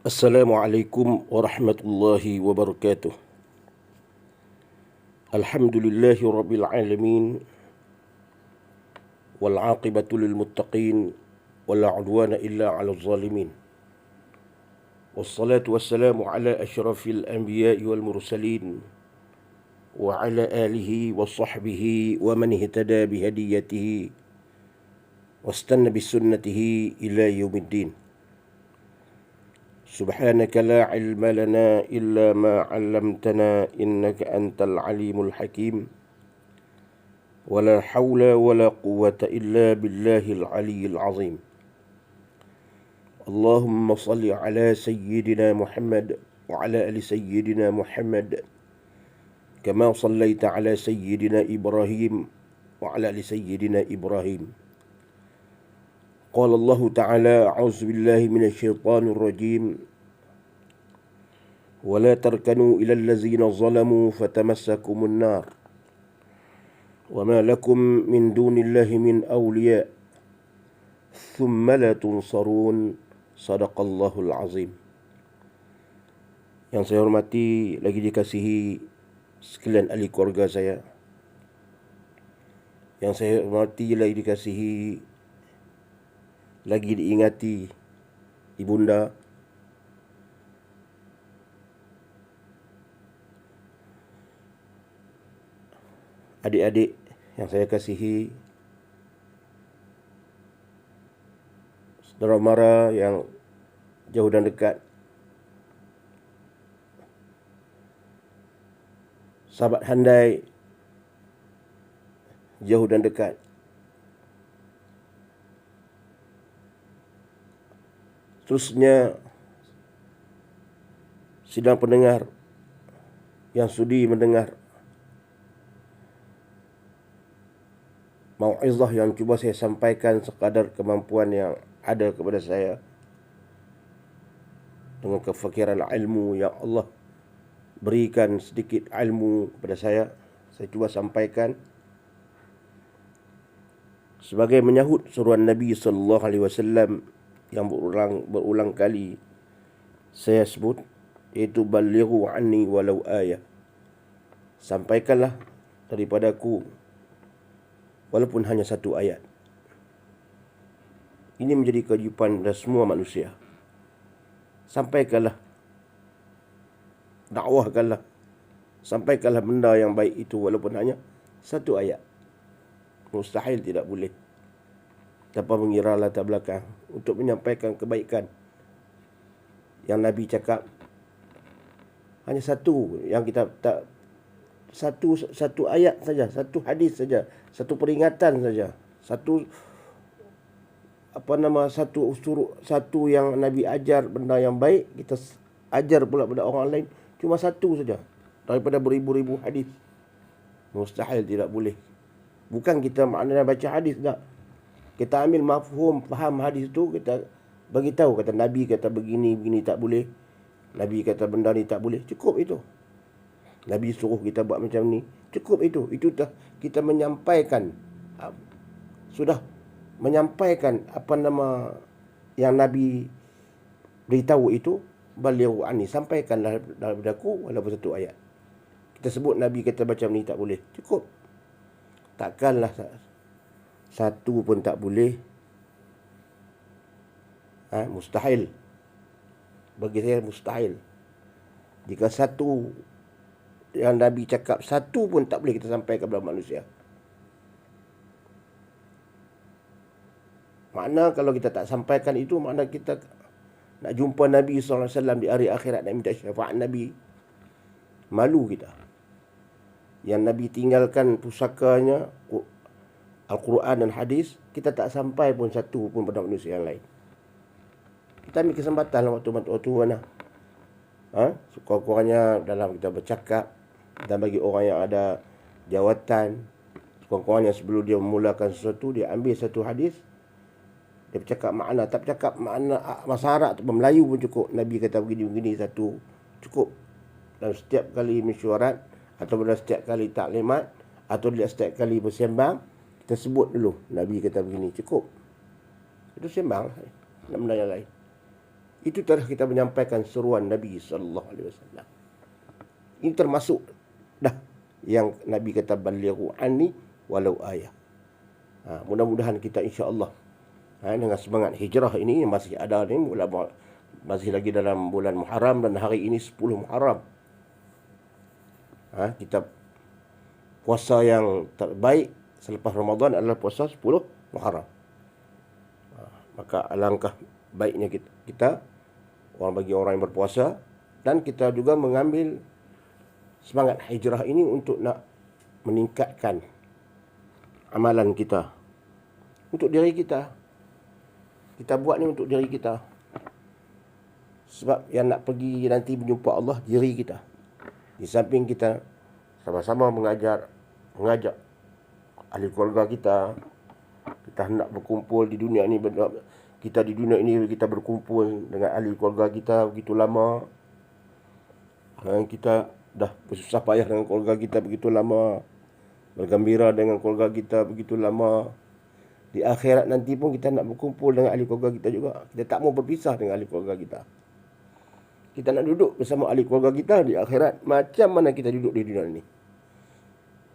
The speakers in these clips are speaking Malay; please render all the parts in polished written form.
Assalamualaikum warahmatullahi wabarakatuh. Alhamdulillahi rabbil alamin wal aqibatu lil muttaqin wala udwana illa 'alal zalimin. Wassalatu wassalamu ala asyrafil anbiya'i wal mursalin wa ala alihi wa sahbihi wa man ihtada bihadiyatihi wastanna bisunnatihi ila yaumiddin. سبحانك لا علم لنا إلا ما علمتنا إنك أنت العليم الحكيم ولا حول ولا قوة إلا بالله العلي العظيم. اللهم صل على سيدنا محمد وعلى آل سيدنا محمد كما صليت على سيدنا إبراهيم وعلى آل سيدنا إبراهيم. قال الله تعالى: أعوذ بالله من الشيطان الرجيم ولا تركنوا إلى الذين ظلموا فتمسكم النار وما لكم من دون الله من أولياء ثم لا تنصرون. صدق الله العظيم. Yang saya hormati lagi dikasihi sekalian ahli keluarga saya, yang saya hormati lagi dikasihi lagi diingati ibunda, adik-adik yang saya kasihi, saudara mara yang jauh dan dekat, sahabat handai jauh dan dekat, terusnya sidang pendengar yang sudi mendengar mau'izah yang cuba saya sampaikan sekadar kemampuan yang ada kepada saya dengan kefakiran ilmu yang Allah berikan sedikit ilmu kepada saya cuba sampaikan sebagai menyahut seruan Nabi sallallahu alaihi wasallam yang berulang kali saya sebut, iaitu balighu anni walau ayah. Sampaikanlah daripadaku walaupun hanya satu ayat. Ini menjadi kewajipan dari semua manusia. Sampaikanlah, dakwahkanlah, sampaikanlah benda yang baik itu walaupun hanya satu ayat. Mustahil, tidak boleh tanpa mengira latar belakang untuk menyampaikan kebaikan yang Nabi cakap. Hanya satu yang kita tak, satu ayat saja, satu hadis saja, satu peringatan saja, satu yang Nabi ajar benda yang baik, kita ajar pula pada orang lain, cuma satu saja daripada beribu-ribu hadis. Mustahil, tidak boleh. Bukan kita maknanya baca hadis, tak. Kita ambil mafhum, faham hadis tu, kita bagi tahu, kata Nabi kata begini tak boleh, Nabi kata benda ni tak boleh, cukup itu. Nabi suruh kita buat macam ni, cukup itu. Itu dah kita menyampaikan, sudah menyampaikan yang Nabi beritahu itu. Balighu anni, sampaikanlah daripadaku walaupun satu ayat. Kita sebut Nabi kata macam ni tak boleh, cukup. Takkanlah satu pun tak boleh. Mustahil. Bagi saya mustahil. Jika satu yang Nabi cakap, satu pun tak boleh kita sampaikan kepada manusia. Makna kalau kita tak sampaikan itu, makna kita nak jumpa Nabi SAW di hari akhirat, nak minta syafaat Nabi, malu kita. Yang Nabi tinggalkan pusakanya Al-Quran dan hadis, kita tak sampai pun satu pun pada manusia yang lain. Kita ambil kesempatan waktu mana. Sekurang-kurangnya dalam kita bercakap, dan bagi orang yang ada jawatan, sekurang-kurangnya sebelum dia memulakan sesuatu, dia ambil satu hadis, dia bercakap makna, tak bercakap makna bahasa Arab atau Melayu pun cukup. Nabi kata begini-begini, satu cukup. Dan setiap kali mesyuarat, atau setiap kali taklimat, atau setiap kali bersembang, kita sebut dulu Nabi kata begini, cukup. Itu sembang, nak benda yang lain. Itu telah kita menyampaikan seruan Nabi SAW. Ini termasuk dah yang Nabi kata balighu anni walau ayah. Mudah-mudahan kita insya-Allah dengan semangat hijrah ini masih ada ni, masih lagi dalam bulan Muharram dan hari ini 10 Muharram. Kita puasa yang terbaik selepas Ramadan adalah puasa 10 Muharram. Maka alangkah baiknya kita bagi orang yang berpuasa, dan kita juga mengambil semangat hijrah ini untuk nak meningkatkan amalan kita untuk diri kita. Kita buat ni untuk diri kita. Sebab yang nak pergi nanti menjumpa Allah diri kita. Di samping kita sama-sama mengajak ahli keluarga kita. Kita hendak berkumpul di dunia ini. Kita di dunia ini kita berkumpul dengan ahli keluarga kita begitu lama. Kita dah bersusah payah dengan keluarga kita begitu lama. Bergembira dengan keluarga kita begitu lama. Di akhirat nanti pun kita nak berkumpul dengan ahli keluarga kita juga. Kita tak mau berpisah dengan ahli keluarga kita. Kita nak duduk bersama ahli keluarga kita di akhirat. Macam mana kita duduk di dunia ini.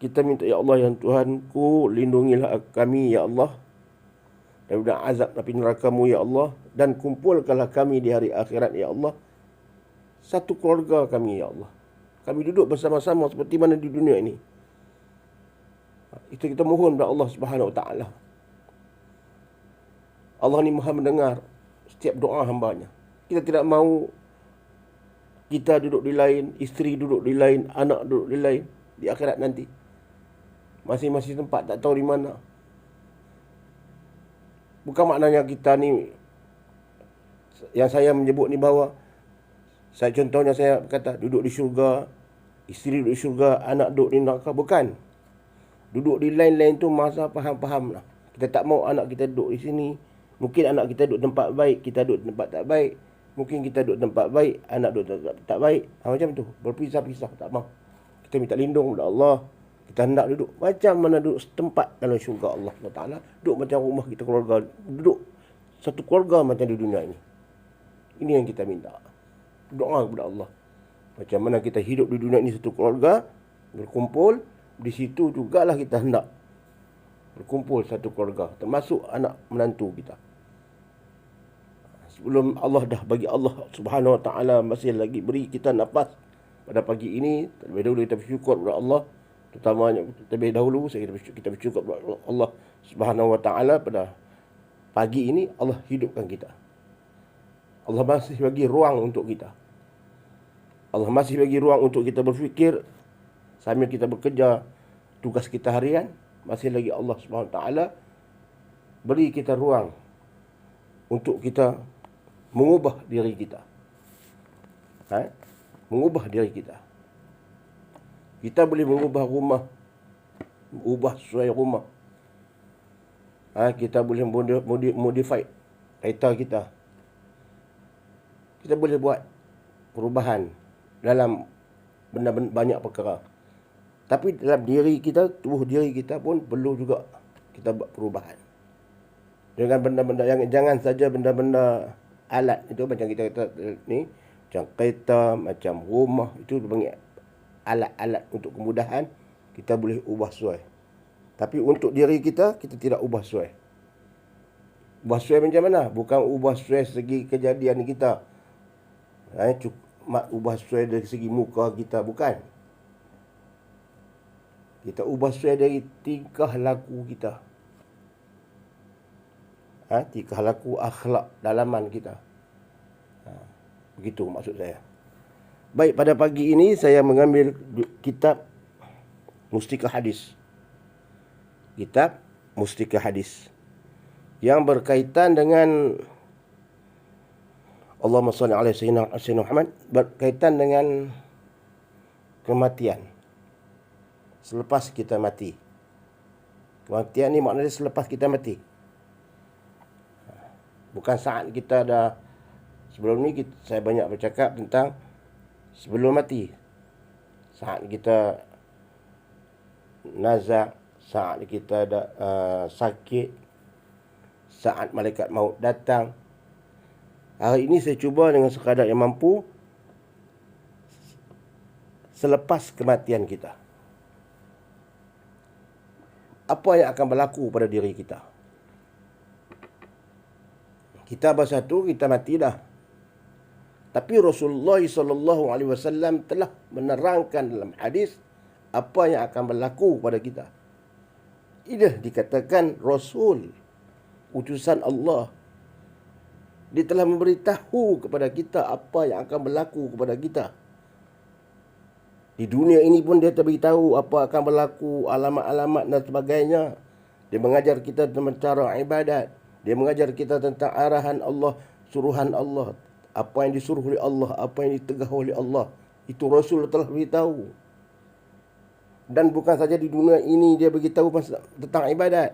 Kita minta, ya Allah, yang Tuhanku, lindungilah kami, ya Allah, daripada azab api neraka-Mu, ya Allah, dan kumpulkanlah kami di hari akhirat, ya Allah, satu keluarga kami, ya Allah. Kami duduk bersama-sama seperti mana di dunia ini. Itu kita mohon kepada Allah Subhanahu Wa Taala. Allah ni Maha mendengar setiap doa hamba-Nya. Kita tidak mahu kita duduk di lain, isteri duduk di lain, anak duduk di lain di akhirat nanti. Masing-masing tempat tak tahu di mana. Bukan maknanya kita ni, yang saya menyebut ni bahawa contohnya saya kata duduk di syurga, isteri duduk di syurga, anak duduk di neraka. Bukan. Duduk di lain-lain tu masa faham-faham lah. Kita tak mau anak kita duduk di sini. Mungkin anak kita duduk tempat baik, kita duduk tempat tak baik. Mungkin kita duduk tempat baik, anak duduk tempat tak baik. Macam tu. Berpisah-pisah. Tak mau. Kita minta lindung kepada Allah. Kita hendak duduk macam mana duduk setempat dalam syurga Allah SWT. Duduk macam rumah kita keluarga. Duduk satu keluarga macam di dunia ini. Ini yang kita minta. Doa kepada Allah. Macam mana kita hidup di dunia ini satu keluarga. Berkumpul. Di situ jugalah kita hendak berkumpul satu keluarga. Termasuk anak menantu kita. Sebelum Allah dah bagi Allah Subhanahu Wa Taala masih lagi beri kita nafas pada pagi ini. Terlebih dahulu kita bersyukur kepada Allah. Terutamanya terlebih dahulu kita bersyukur kepada Allah Subhanahu Wa Taala pada pagi ini Allah hidupkan kita. Allah masih bagi ruang untuk kita. Allah masih bagi ruang untuk kita berfikir sambil kita bekerja tugas kita harian. Masih lagi Allah Subhanahu Wa Taala beri kita ruang untuk kita mengubah diri kita. Mengubah diri kita. Kita boleh mengubah rumah. Ubah sesuai rumah. Kita boleh modify kereta kita. Kita boleh buat perubahan dalam benda-benda banyak perkara. Tapi dalam diri kita, tubuh diri kita pun perlu juga kita buat perubahan. Dengan benda-benda yang jangan saja benda-benda alat itu macam kita kata ni, macam kereta, macam rumah, itu dipanggil alat-alat untuk kemudahan, kita boleh ubah sesuai. Tapi untuk diri kita, kita tidak ubah sesuai. Ubah sesuai macam mana? Bukan ubah sesuai segi kejadian kita. Ubah sesuai dari segi muka kita, bukan. Kita ubah sesuai dari tingkah laku kita. Tingkah laku, akhlak, dalaman kita. Begitu maksud saya. Baik, pada pagi ini saya mengambil kitab Mustika Hadis. Kitab Mustika Hadis. Yang berkaitan dengan Allahumma salli ala sayyidina Muhammad. Berkaitan dengan kematian. Selepas kita mati. Kematian ni maknanya selepas kita mati. Bukan saat kita dah. Sebelum ni saya banyak bercakap tentang sebelum mati. Saat kita nazak, saat kita sakit, saat malaikat maut datang. Hari ini saya cuba dengan sekadar yang mampu selepas kematian kita. Apa yang akan berlaku pada diri kita? Kita bersatu, kita mati dah. Tapi Rasulullah SAW telah menerangkan dalam hadis apa yang akan berlaku pada kita. Ini dikatakan Rasul, utusan Allah. Dia telah memberitahu kepada kita apa yang akan berlaku kepada kita. Di dunia ini pun dia beritahu apa akan berlaku, alamat-alamat dan sebagainya. Dia mengajar kita tentang cara ibadat. Dia mengajar kita tentang arahan Allah, suruhan Allah. Apa yang disuruh oleh Allah, apa yang ditegah oleh Allah. Itu Rasul telah beritahu. Dan bukan saja di dunia ini dia beritahu tentang ibadat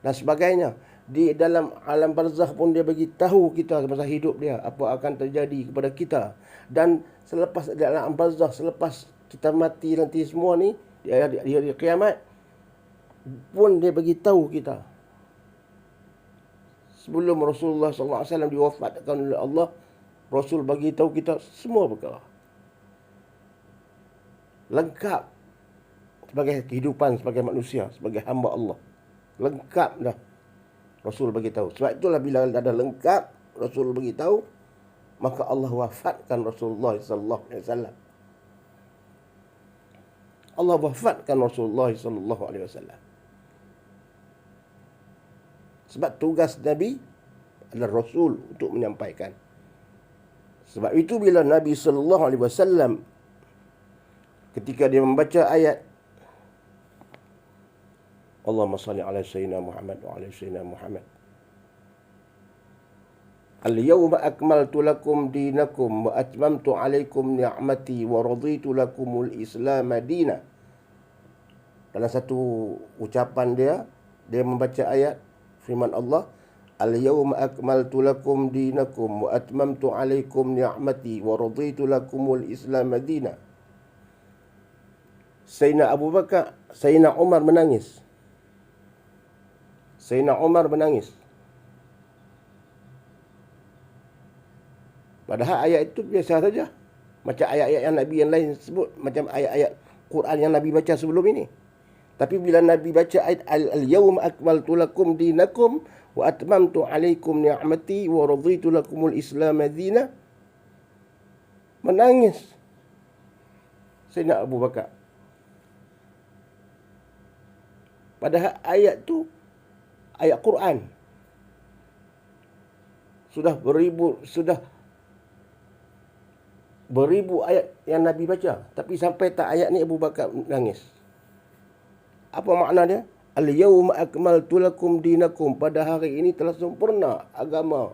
dan sebagainya. Di dalam alam barzakh pun dia bagi tahu kita masa hidup dia apa akan terjadi kepada kita. Dan selepas dalam alam barzakh, selepas kita mati nanti semua ni di hari kiamat pun dia bagi tahu kita. Sebelum Rasulullah SAW diwafatkan oleh Allah, Rasul bagi tahu kita semua perkara. Lengkap sebagai kehidupan sebagai manusia, sebagai hamba Allah. Lengkap dah. Rasul bagi tahu. Sebab itulah bila ada lengkap Rasul bagi tahu, maka Allah wafatkan Rasulullah sallallahu alaihi wasallam. Allah wafatkan Rasulullah sallallahu alaihi wasallam. Sebab tugas Nabi adalah Rasul untuk menyampaikan. Sebab itu bila Nabi sallallahu alaihi wasallam ketika dia membaca ayat Allahumma salli ala sayyidina Muhammad wa ala sayyidina Muhammad. Al-yawma akmaltu lakum dinakum wa atmamtu alaikum ni'mati wa raditu lakumul Islam madina. Dalam satu ucapan dia membaca ayat firman Allah, Al-yawma akmaltu lakum dinakum wa atmamtu alaikum ni'mati wa raditu lakumul Islam madina. Sayyidina Abu Bakar, Sayyidina Umar menangis. Sayyidina Umar menangis. Padahal ayat itu biasa saja. Macam ayat-ayat yang Nabi yang lain sebut. Macam ayat-ayat Quran yang Nabi baca sebelum ini. Tapi bila Nabi baca ayat Al-yawma akmaltu lakum dinakum wa atmamtu alaikum ni'mati wa raditu lakumul Islam madina, menangis Sayyidina Abu Bakar. Padahal ayat tu ayat Quran. Sudah beribu ayat yang Nabi baca. Tapi sampai tak ayat ni Abu Bakar nangis. Apa makna dia? Al-yawma akmaltu lakum dinakum. Pada hari ini telah sempurna agamaku.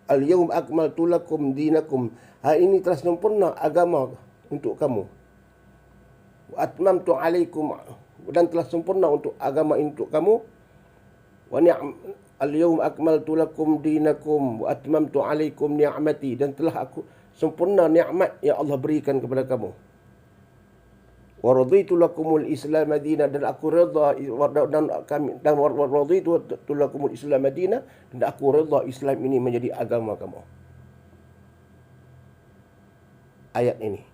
Al-yawma akmaltu lakum dinakum. Hari ini telah sempurna agama untuk kamu. Wa atmamtu alaikum, dan telah sempurna untuk agama ini untuk kamu. Wa al-yawma akmaltu lakum dinakum wa atmamtu alaikum ni'mati, dan telah aku sempurna nikmat yang Allah berikan kepada kamu. Wa raditu lakumul Islam madina, dan aku redha dan raditu lakumul Islam madina, dan aku redha Islam ini menjadi agama kamu. Ayat ini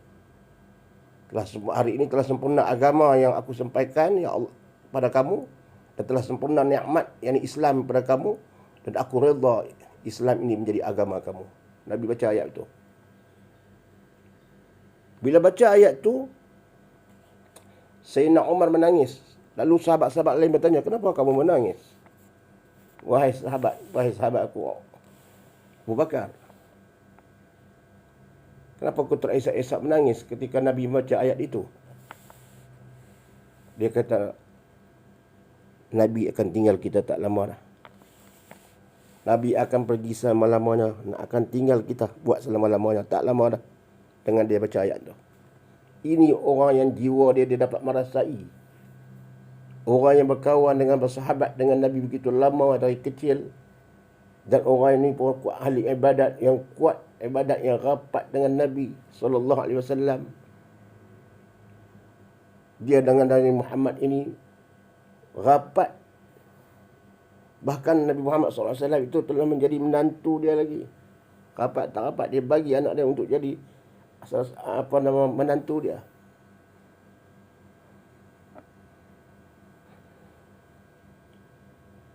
hari ini telah sempurna agama yang aku sampaikan ya Allah pada kamu, dan telah sempurna nikmat yakni Islam pada kamu, dan aku redha Islam ini menjadi agama kamu. Nabi baca ayat itu. Bila baca ayat itu, Sayyidina Umar menangis. Lalu sahabat-sahabat lain bertanya, kenapa kamu menangis? Wahai sahabat aku, Abu Bakar, kenapa kau terisak-isak menangis ketika Nabi membaca ayat itu? Dia kata, Nabi akan tinggal kita tak lama dah. Nabi akan pergi selama-lamanya, akan tinggal kita buat selama-lamanya, tak lama dah. Dengan dia baca ayat itu. Ini orang yang jiwa dia dapat merasai. Orang yang berkawan dengan bersahabat dengan Nabi begitu lama dari kecil. Dan orang ini pun ahli ibadat yang kuat, ibadat yang rapat dengan Nabi SAW. Dia dengan Nabi Muhammad ini rapat. Bahkan Nabi Muhammad SAW itu telah menjadi menantu dia lagi. Rapat tak rapat, dia bagi anak dia untuk jadi menantu dia.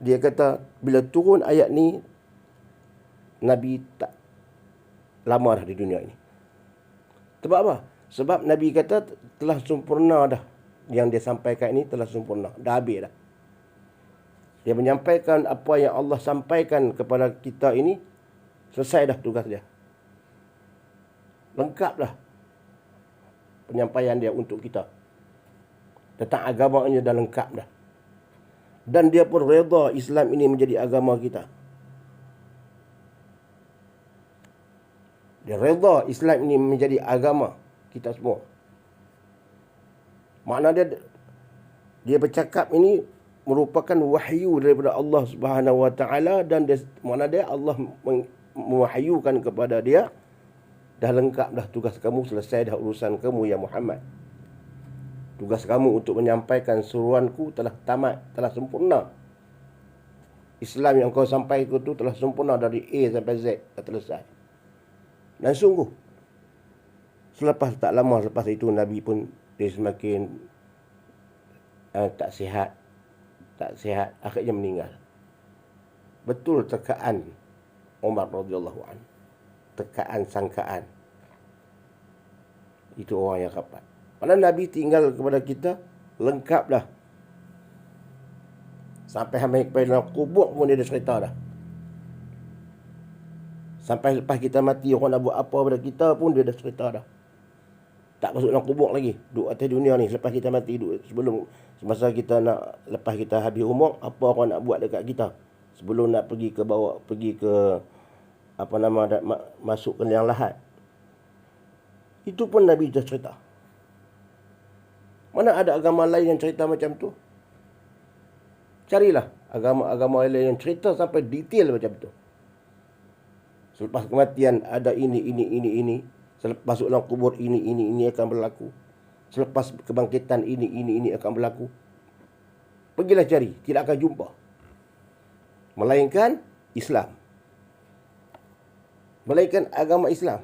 Dia kata, bila turun ayat ni, Nabi tak lama dah di dunia ini. Sebab apa? Sebab Nabi kata telah sempurna dah. Yang dia sampaikan ini telah sempurna. Dah habis dah. Dia menyampaikan apa yang Allah sampaikan kepada kita ini, selesai dah tugas dia. Lengkap dah penyampaian dia untuk kita. Tentang agamanya dah lengkap dah. Dan dia pun redha Islam ini menjadi agama kita. Dia redha Islam ini menjadi agama kita semua. Makna dia bercakap ini merupakan wahyu daripada Allah Subhanahu Wa Taala, dan makna dia Allah mewahyukan kepada dia, dah lengkap dah tugas kamu, selesai dah urusan kamu ya Muhammad. Tugas kamu untuk menyampaikan seruanku telah tamat, telah sempurna. Islam yang kau sampaikan itu telah sempurna dari A sampai Z, dah selesai. Dan sungguh, tak lama selepas itu Nabi pun dia semakin tak sihat, akhirnya meninggal. Betul tekaan Umar radhiyallahu anhu, tekaan sangkaan. Itu orang yang rapat. Mana Nabi tinggal kepada kita lengkap dah. Sampai kepada dalam kubur pun dia dah cerita dah. Sampai lepas kita mati, orang nak buat apa pada kita pun dia dah cerita dah. Tak masuk dalam kubur lagi. Duduk atas dunia ni. Selepas kita mati, semasa kita nak, lepas kita habis umur, apa orang nak buat dekat kita. Sebelum nak pergi ke masuk ke liang lahat. Itu pun Nabi dah cerita. Mana ada agama lain yang cerita macam tu? Carilah agama-agama lain yang cerita sampai detail macam tu. Selepas kematian ada ini. Selepas masuk dalam kubur ini akan berlaku. Selepas kebangkitan ini akan berlaku. Pergilah cari, tidak akan jumpa. Melainkan Islam. Melainkan agama Islam.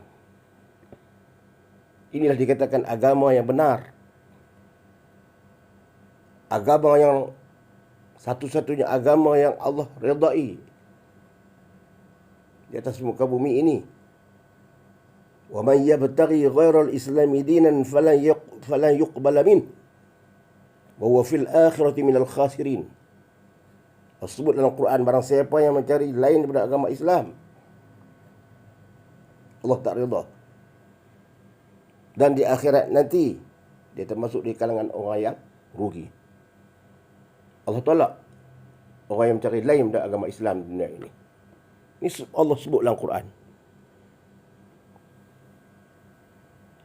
Inilah dikatakan agama yang benar. Agama yang satu-satunya agama yang Allah redai di atas muka bumi ini. Wa man yabtaghi ghairal islami dinan falan yuqbala min wa huwa fil akhirati minal khasirin. Disebut dalam Quran, barang siapa yang mencari lain daripada agama Islam, Allah tak redha. Dan di akhirat nanti dia termasuk di kalangan orang yang rugi. Allah tolak orang yang mencari lain daripada agama Islam di dunia ini. Ini Allah sebut dalam Quran.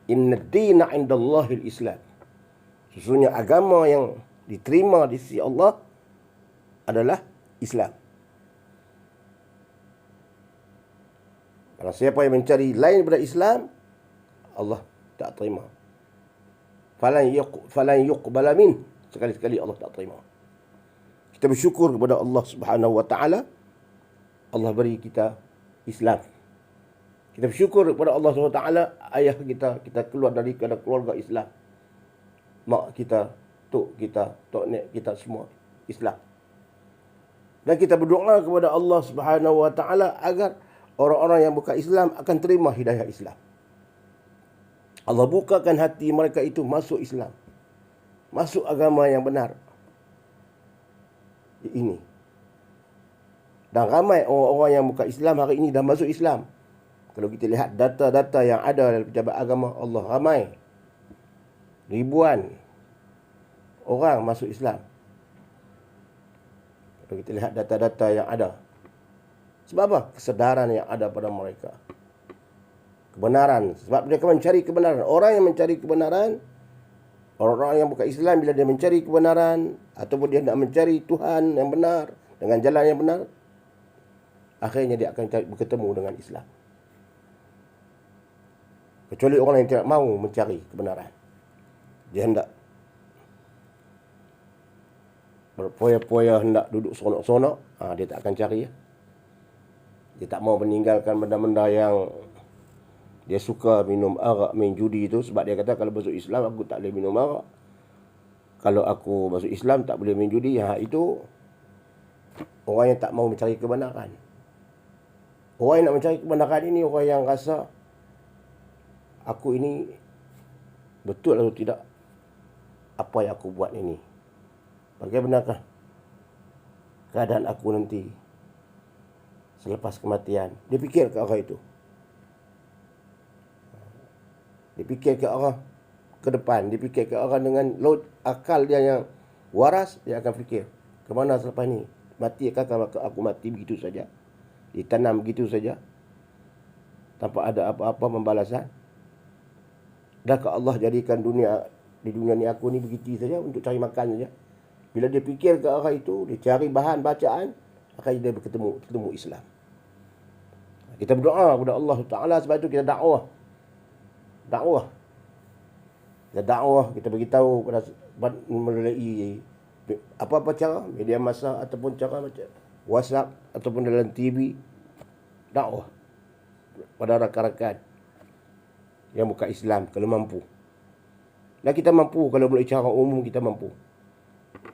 Inna ad-dina 'indallahi al-Islam. Sesungguhnya agama yang diterima di sisi Allah adalah Islam. Kalau siapa yang mencari lain daripada Islam, Allah tak terima. Falan yuqbala min. Sekali-sekali Allah tak terima. Kita bersyukur kepada Allah Subhanahu Wa Taala. Allah beri kita Islam. Kita bersyukur kepada Allah Subhanahu Wa Taala, ayah kita keluar dari keluarga Islam. Mak kita, tok kita, tok nek kita semua Islam. Dan kita berdoa kepada Allah Subhanahu Wa Taala agar orang-orang yang bukan Islam akan terima hidayah Islam. Allah bukakan hati mereka itu masuk Islam. Masuk agama yang benar. Ini. Dan ramai orang-orang yang bukan Islam hari ini dah masuk Islam. Kalau kita lihat data-data yang ada dalam pejabat agama Allah, ramai. Ribuan orang masuk Islam. Kalau kita lihat data-data yang ada. Sebab apa? Kesedaran yang ada pada mereka. Kebenaran. Sebab mereka mencari kebenaran. Orang yang mencari kebenaran, orang-orang yang bukan Islam, bila dia mencari kebenaran ataupun dia nak mencari Tuhan yang benar dengan jalan yang benar, akhirnya dia akan bertemu dengan Islam. Kecuali orang yang tidak mahu mencari kebenaran. Dia hendak berpoya-poya hendak duduk seronok-seronok, dia tak akan cari. Dia tak mau meninggalkan benda-benda yang dia suka, minum arak, main judi itu. Sebab dia kata, kalau masuk Islam aku tak boleh minum arak. Kalau aku masuk Islam tak boleh main judi. Itu orang yang tak mau mencari kebenaran. Orang yang nak mencari kebenaran ini orang yang rasa aku ini betul atau tidak apa yang aku buat ini. Bagaimanakah keadaan aku nanti selepas kematian? Dia fikir ke arah itu. Dia fikir ke arah ke depan. Dia fikir ke arah dengan akal dia yang waras. Dia akan fikir, ke mana selepas ni? Mati kalau aku mati begitu saja? Ditanam begitu saja? Tanpa ada apa-apa pembalasan? Adakah Allah jadikan di dunia ni aku ni begitu saja untuk cari makan saja? Bila dia fikir ke arah itu, dia cari bahan bacaan, akan dia bertemu Islam. Kita berdoa kepada Allah Ta'ala, sebab itu kita dakwah. Kita dakwah, kita beritahu melalui apa-apa cara, media massa ataupun cara macam WhatsApp ataupun dalam TV. Dakwah pada rakan-rakan yang bukan Islam kalau mampu. Dan kita mampu kalau melalui cara umum, kita mampu.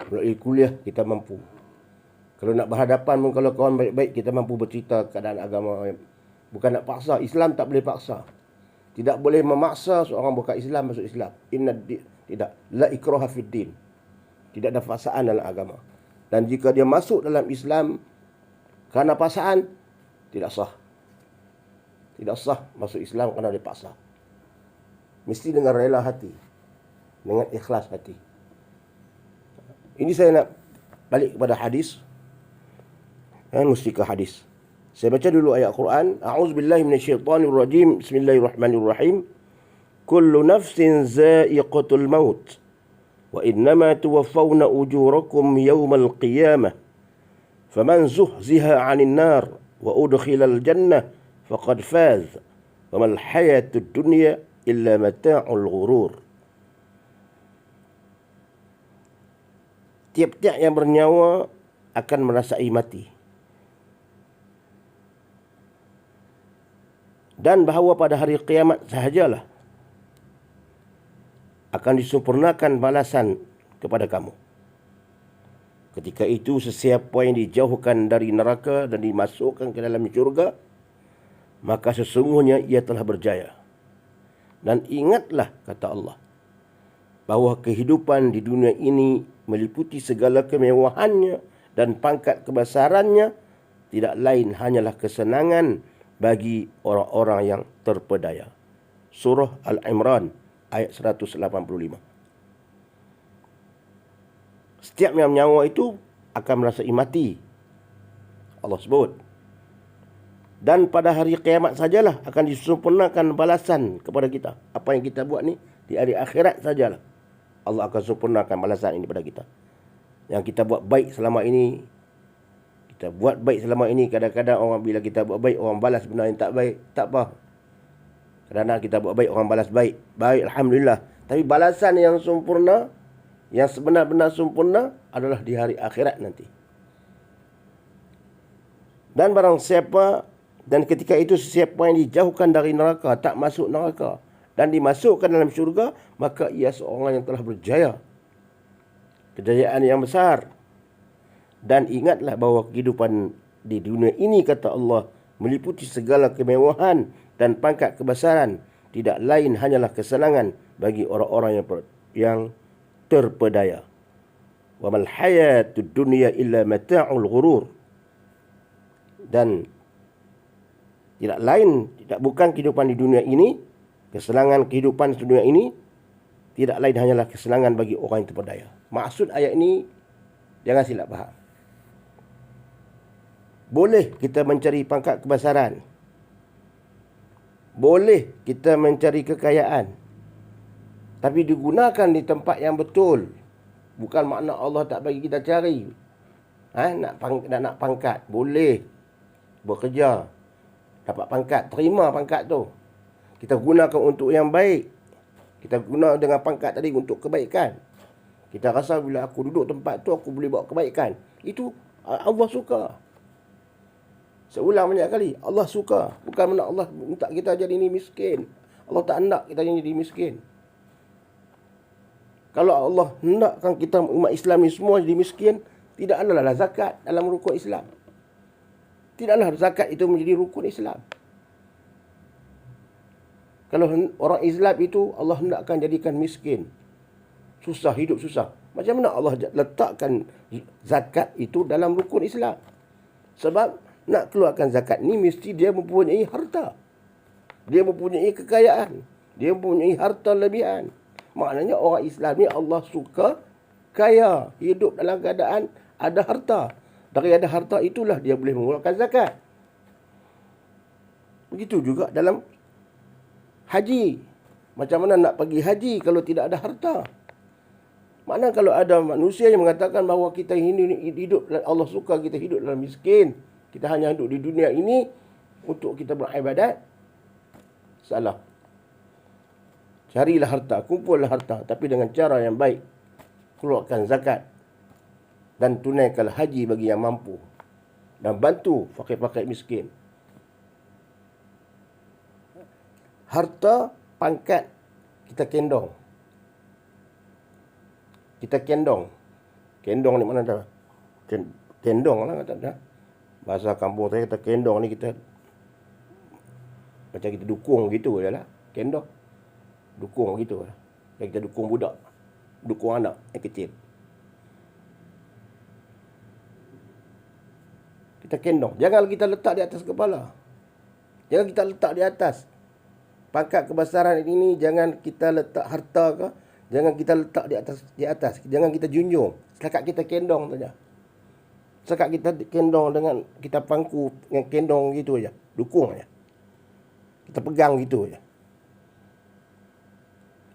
Melalui kuliah kita mampu. Kalau nak berhadapan pun, kalau kawan baik-baik, kita mampu bercerita keadaan agama. Bukan nak paksa. Islam tak boleh paksa. Tidak boleh memaksa seorang bukan Islam masuk Islam. Tidak. La ikraha fid din. Tidak ada paksaan dalam agama. Dan jika dia masuk dalam Islam kerana paksaan, tidak sah. Tidak sah masuk Islam kerana dipaksa. Mesti dengan rela hati. Dengan ikhlas hati. Ini saya nak balik kepada hadis. Mesti ke hadis. Saya baca dulu ayat Quran. A'udzubillahi minasyaitanirrajim. Bismillahirrahmanirrahim. Kullu nafsin za'iqatul maut. Wa innama tuwaffawna ujurakum yawmal qiyamah. Faman zuhziha 'anil nar wa udkhilal jannah faqad faz. Wa mal hayatud dunya illa mata'ul ghurur. Tiap-tiap yang bernyawa akan merasai mati. Dan bahawa pada hari kiamat sahajalah akan disempurnakan balasan kepada kamu. Ketika itu sesiapa yang dijauhkan dari neraka dan dimasukkan ke dalam syurga, maka sesungguhnya ia telah berjaya. Dan ingatlah, kata Allah, bahawa kehidupan di dunia ini meliputi segala kemewahannya dan pangkat kebesarannya, tidak lain hanyalah kesenangan bagi orang-orang yang terpedaya. Surah Al-Imran ayat 185. Setiap yang nyawa itu akan merasai mati. Allah sebut. Dan pada hari kiamat sajalah akan disempurnakan balasan kepada kita. Apa yang kita buat ni di hari akhirat sajalah Allah akan sempurnakan balasan ini pada kita. Yang kita buat baik selama ini, kadang-kadang orang bila kita buat baik, orang balas benda yang tak baik, tak apa. Kadang-kadang kita buat baik, orang balas baik. Baik, Alhamdulillah. Tapi balasan yang sempurna, yang sebenar-benar sempurna adalah di hari akhirat nanti. Dan barang siapa, dan ketika itu sesiapa yang dijauhkan dari neraka, tak masuk neraka, dan dimasukkan dalam syurga, maka ia seorang yang telah berjaya. Kejayaan yang besar. Dan ingatlah bahawa kehidupan di dunia ini, kata Allah, meliputi segala kemewahan dan pangkat kebesaran. Tidak lain hanyalah kesenangan bagi orang-orang yang terpedaya. Wa mal hayatud dunya illa mata'ul ghurur. Dan bukan kehidupan di dunia ini, kesenangan kehidupan di dunia ini tidak lain hanyalah kesenangan bagi orang yang terpedaya. Maksud ayat ini, jangan silap faham. Boleh kita mencari pangkat kebesaran. Boleh kita mencari kekayaan. Tapi digunakan di tempat yang betul. Bukan makna Allah tak bagi kita cari. Nak pangkat. Boleh bekerja. Dapat pangkat. Terima pangkat tu. Kita gunakan untuk yang baik. Kita guna dengan pangkat tadi untuk kebaikan. Kita rasa bila aku duduk tempat tu aku boleh buat kebaikan. Itu Allah suka. Saya ulang banyak kali. Allah suka. Bukan mana Allah minta kita jadi ni miskin. Allah tak nak kita jadi miskin. Kalau Allah hendakkan kita umat Islam ni semua jadi miskin, tidak adalah zakat dalam rukun Islam. Tidaklah zakat itu menjadi rukun Islam. Kalau orang Islam itu Allah hendakkan jadikan miskin, susah, hidup susah. Macam mana Allah letakkan zakat itu dalam rukun Islam? Sebab nak keluarkan zakat ni mesti dia mempunyai harta. Dia mempunyai kekayaan. Dia mempunyai harta lebihan. Maknanya orang Islam ni Allah suka kaya, hidup dalam keadaan ada harta. Dari ada harta itulah dia boleh mengeluarkan zakat. Begitu juga dalam haji. Macam mana nak pergi haji kalau tidak ada harta? Maknanya kalau ada manusia yang mengatakan bahawa kita hidup, Allah suka kita hidup dalam miskin, kita hanya hidup di dunia ini untuk kita beribadat, salah. Carilah harta, kumpullah harta, tapi dengan cara yang baik. Keluarkan zakat dan tunaikan haji bagi yang mampu, dan bantu fakir-fakir miskin. Harta, pangkat, kita kendong. Kita kendong. Kendong ni mana dah? Kendong lah kata dah. Bahasa kampung saya kata kendong ni kita macam kita dukung gitu je lah. Kendong. Dukung gitu lah. Yang kita dukung budak. Dukung anak yang kecil. Kita kendong. Jangan kita letak di atas kepala. Jangan kita letak di atas. Pangkat kebesaran ini jangan kita letak harta ke. Jangan kita letak di atas. Jangan kita junjung. Setakat kita kendong saja. Setakat kita kendong dengan kita pangku yang kendong gitu aja. Dukung aja. Kita pegang gitu aja.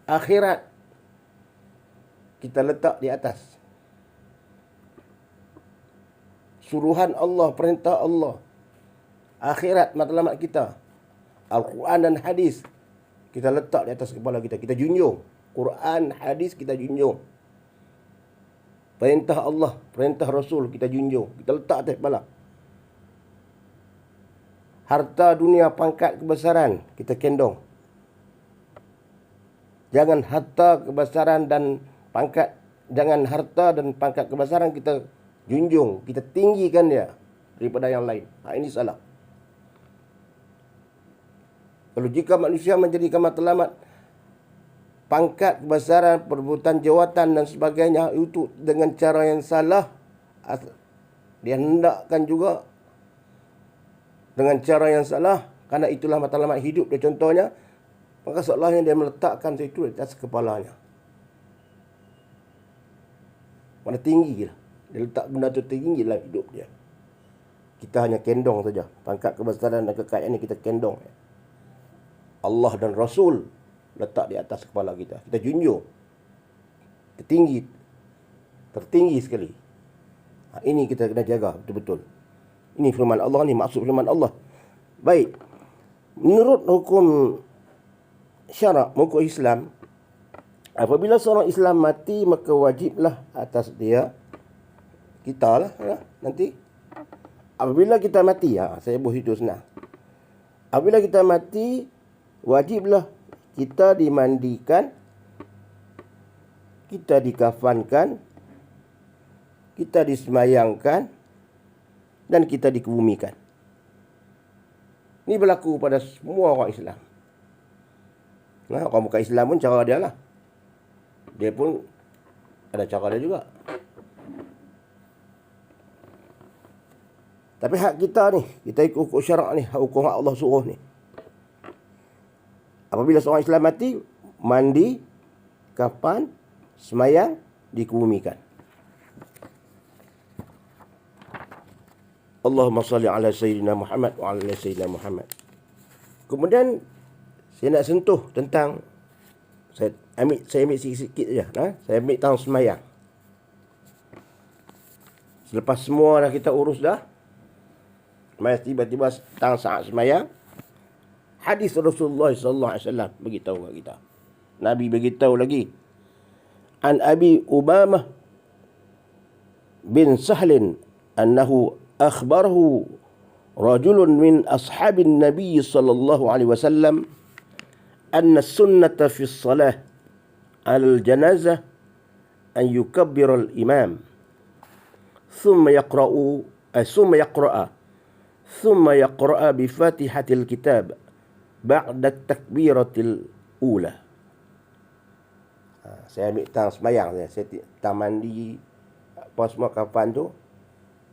Akhirat kita letak di atas. Suruhan Allah, perintah Allah. Akhirat matlamat kita. Al-Quran dan hadis kita letak di atas kepala kita. Kita junjung. Quran, hadis kita junjung. Perintah Allah, perintah Rasul kita junjung. Kita letak atas kepala. Harta dunia, pangkat kebesaran kita kendong. Jangan harta kebesaran dan pangkat, jangan harta dan pangkat kebesaran kita junjung, kita tinggikan dia daripada yang lain. Ini salah. Kalau jika manusia menjadikan matlamat pangkat kebesaran, perebutan jawatan dan sebagainya itu dengan cara yang salah, dia hendakkan juga dengan cara yang salah, karena itulah matlamat hidup dia contohnya, maka seolahnya dia meletakkan itu di atas kepalanya. Mana tinggi lah. Dia letak benda tu tinggi dalam hidup dia. Kita hanya kendong saja. Pangkat kebesaran dan kekayaan ini kita kendong. Allah dan Rasul letak di atas kepala kita. Kita junjung. Tertinggi. Tertinggi sekali. Ini kita kena jaga betul-betul. Ini firman Allah ni. Maksud firman Allah. Baik. Menurut hukum syarak, hukum Islam, apabila seorang Islam mati, maka wajiblah atas dia, kita lah nanti. Apabila kita mati, saya buat itu senang. Apabila kita mati, wajiblah kita dimandikan, kita dikafankan, kita disemayangkan, dan kita dikebumikan. Ini berlaku pada semua orang Islam. Nah, orang bukan Islam pun cara dia lah. Dia pun ada cara dia juga. Tapi hak kita ni, kita ikut hukum syarak ni, hukum hak Allah suruh ni. Apabila seorang Islam mati, mandi, kafan, semayang, dikebumikan. Allahumma salli ala Sayyidina Muhammad wa ala Sayyidina Muhammad. Kemudian saya nak sentuh tentang, saya ambil sikit-sikit saja. Saya ambil tentang semayang. Selepas semua dah kita urus dah, tiba-tiba tentang saat semayang, hadis Rasulullah sallallahu alaihi wasallam beritahu kepada kita. Nabi beritahu lagi, an Abi Umamah bin Sahl annahu akhbarahu rajulun min ashabin Nabi sallallahu alaihi wasallam anna sunnata fi salah al-janazah an yukabbira al-imam thumma yaqra'u thumma yaqra'a bi fatihatil kitab ba'da takbiratil ula. Saya ambil tang sembahyang saya tang mandi apa semua kafan tu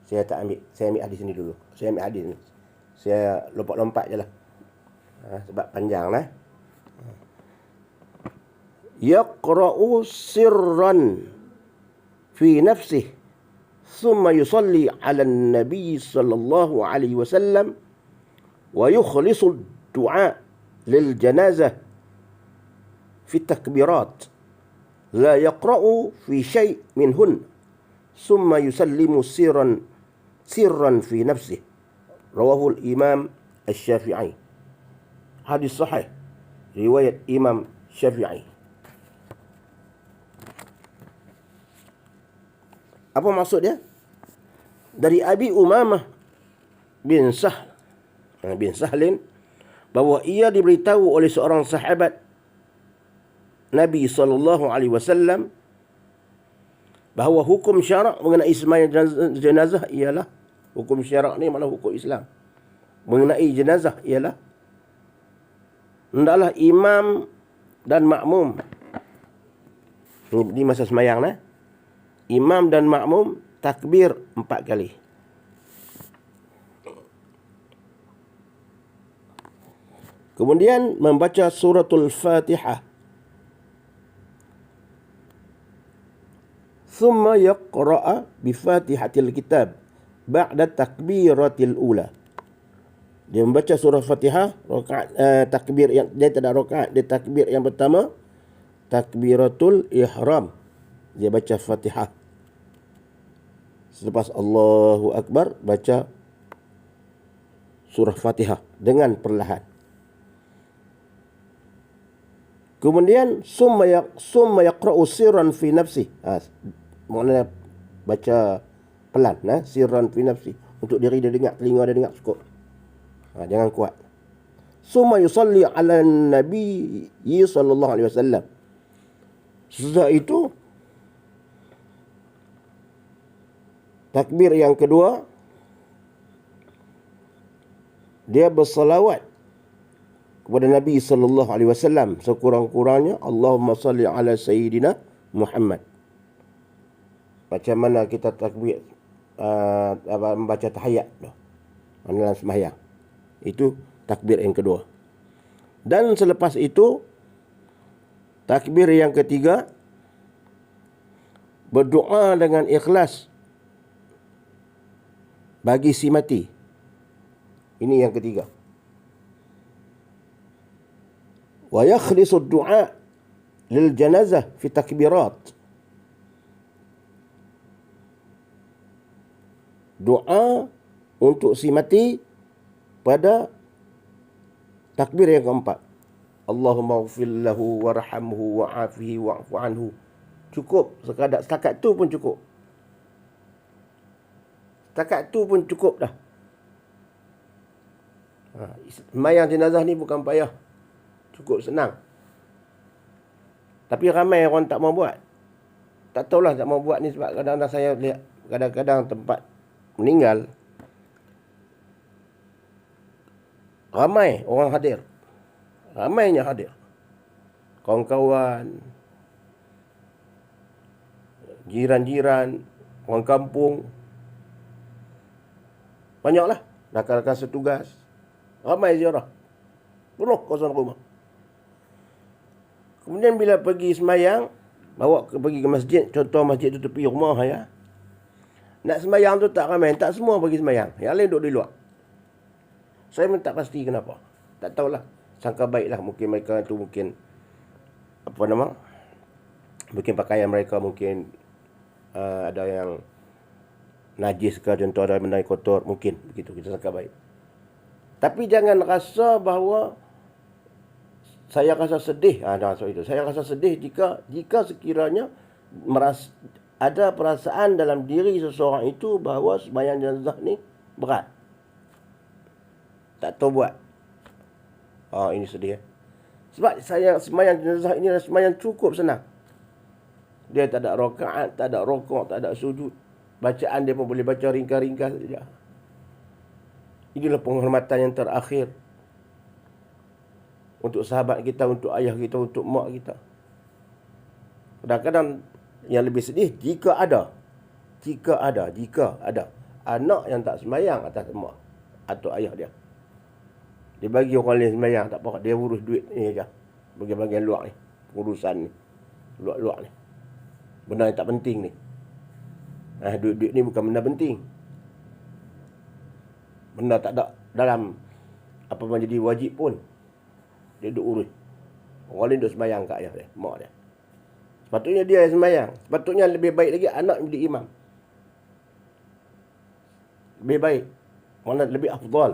saya tak ambil. Saya ambil hadis ni dulu. Saya ambil hadis ni. Saya lompat-lompat je lah. Sebab panjang lah. Yaqra'u sirran fi nafsih thumma yusalli ala nabi sallallahu alaihi wasallam wa yukhlisu du'a lil janazah fi takbirat la yaqra'u fi syai' minhun thumma yusallimu sirran fi nafsih. Rawahu al-Imam Asy-Syafi'i. Hadis sahih riwayat Imam Syafi'i. Apa maksud dia? Dari Abi Umamah bin Sahlin bahawa ia diberitahu oleh seorang sahabat Nabi sallallahu alaihi wasallam bahawa hukum syarak mengenai sembahyang jenazah ialah, hukum syarak ni makna hukum Islam mengenai jenazah ialah hendaklah imam dan makmum di masa sembahyang lah, imam dan makmum takbir 4 kali. Kemudian membaca suratul Fatihah. Thumma yaqra'a bi Fatihatil kitab ba'da takbiratil ula. Dia membaca surah Fatihah, rakaat takbir yang dia tak ada rakaat, dia takbir yang pertama takbiratul ihram. Dia baca Fatihah. Selepas Allahu Akbar baca surah Fatihah dengan perlahan. Kemudian summa yaqra'u sirran fi nafsi. Maknanya baca pelan, sirran fi nafsi. Untuk diri dia dengar, telinga dia dengar cukup. Jangan kuat. Summa yusalli ala nabi sallallahu alaihi wasallam. Sesudah itu takbir yang kedua dia bersalawat kepada Nabi sallallahu alaihi wasallam sekurang-kurangnya Allahumma salli ala sayyidina Muhammad. Macam mana kita takbir membaca tahiyat dalam sembahyang. Itu takbir yang kedua. Dan selepas itu takbir yang ketiga berdoa dengan ikhlas bagi si mati. Ini yang ketiga. Wa yakhlisu ad-du'a lil janazah fi takbirat. Doa untuk si mati pada takbir yang keempat. Allahumma ighfir lahu warhamhu wa'afihi wa'fu anhu. Cukup setakat tu pun cukup. Setakat tu pun cukup dah. Sembahyang jenazah ni bukan payah. Cukup senang. Tapi ramai orang tak mau buat. Tak tahulah tak mau buat ni sebab kadang-kadang saya lihat kadang-kadang tempat meninggal ramai orang hadir. Ramainya hadir. Kawan-kawan, jiran-jiran, orang kampung. Banyaklah. Rakan-rakan setugas. Ramai ziarah. Penuh kawasan rumah. Kemudian bila pergi sembahyang, pergi ke masjid, contoh masjid tu tepi rumah ya. Nak sembahyang tu tak ramai, tak semua pergi sembahyang. Yang lain duduk di luar. Saya pun tak pasti kenapa. Tak tahulah. Sangka baiklah mungkin mereka tu mungkin mungkin pakaian mereka mungkin ada yang najis ke, contoh ada benda yang kotor, mungkin begitu kita sangka baik. Tapi jangan rasa bahawa saya rasa sedih. Jangan soal itu. Saya rasa sedih jika sekiranya ada perasaan dalam diri seseorang itu bahawa sembahyang jenazah ni berat. Tak tahu buat. Ini sedih. Sebab sembahyang jenazah ini adalah sembahyang cukup senang. Dia tak ada rakaat, tak ada rukuk, tak ada sujud. Bacaan dia pun boleh baca ringkas-ringkas saja. Inilah penghormatan yang terakhir untuk sahabat kita, untuk ayah kita, untuk mak kita. Kadang-kadang yang lebih sedih jika ada anak yang tak sembahyang atas mak atau ayah dia. Dia bagi orang lain sembahyang, tak apa, dia urus duit ni aja. Bagian-bagian luar ni, urusan ni, luar ni. Benda yang tak penting ni. Duit-duit ni bukan benda penting. Benda tak ada dalam apa menjadi wajib pun. Dia duk urus. Orang lain duk sembahyang kat ayah dia, mak dia. Sepatutnya dia yang sembahyang. Sepatutnya lebih baik lagi anak menjadi imam. Lebih baik. Mana lebih afdal.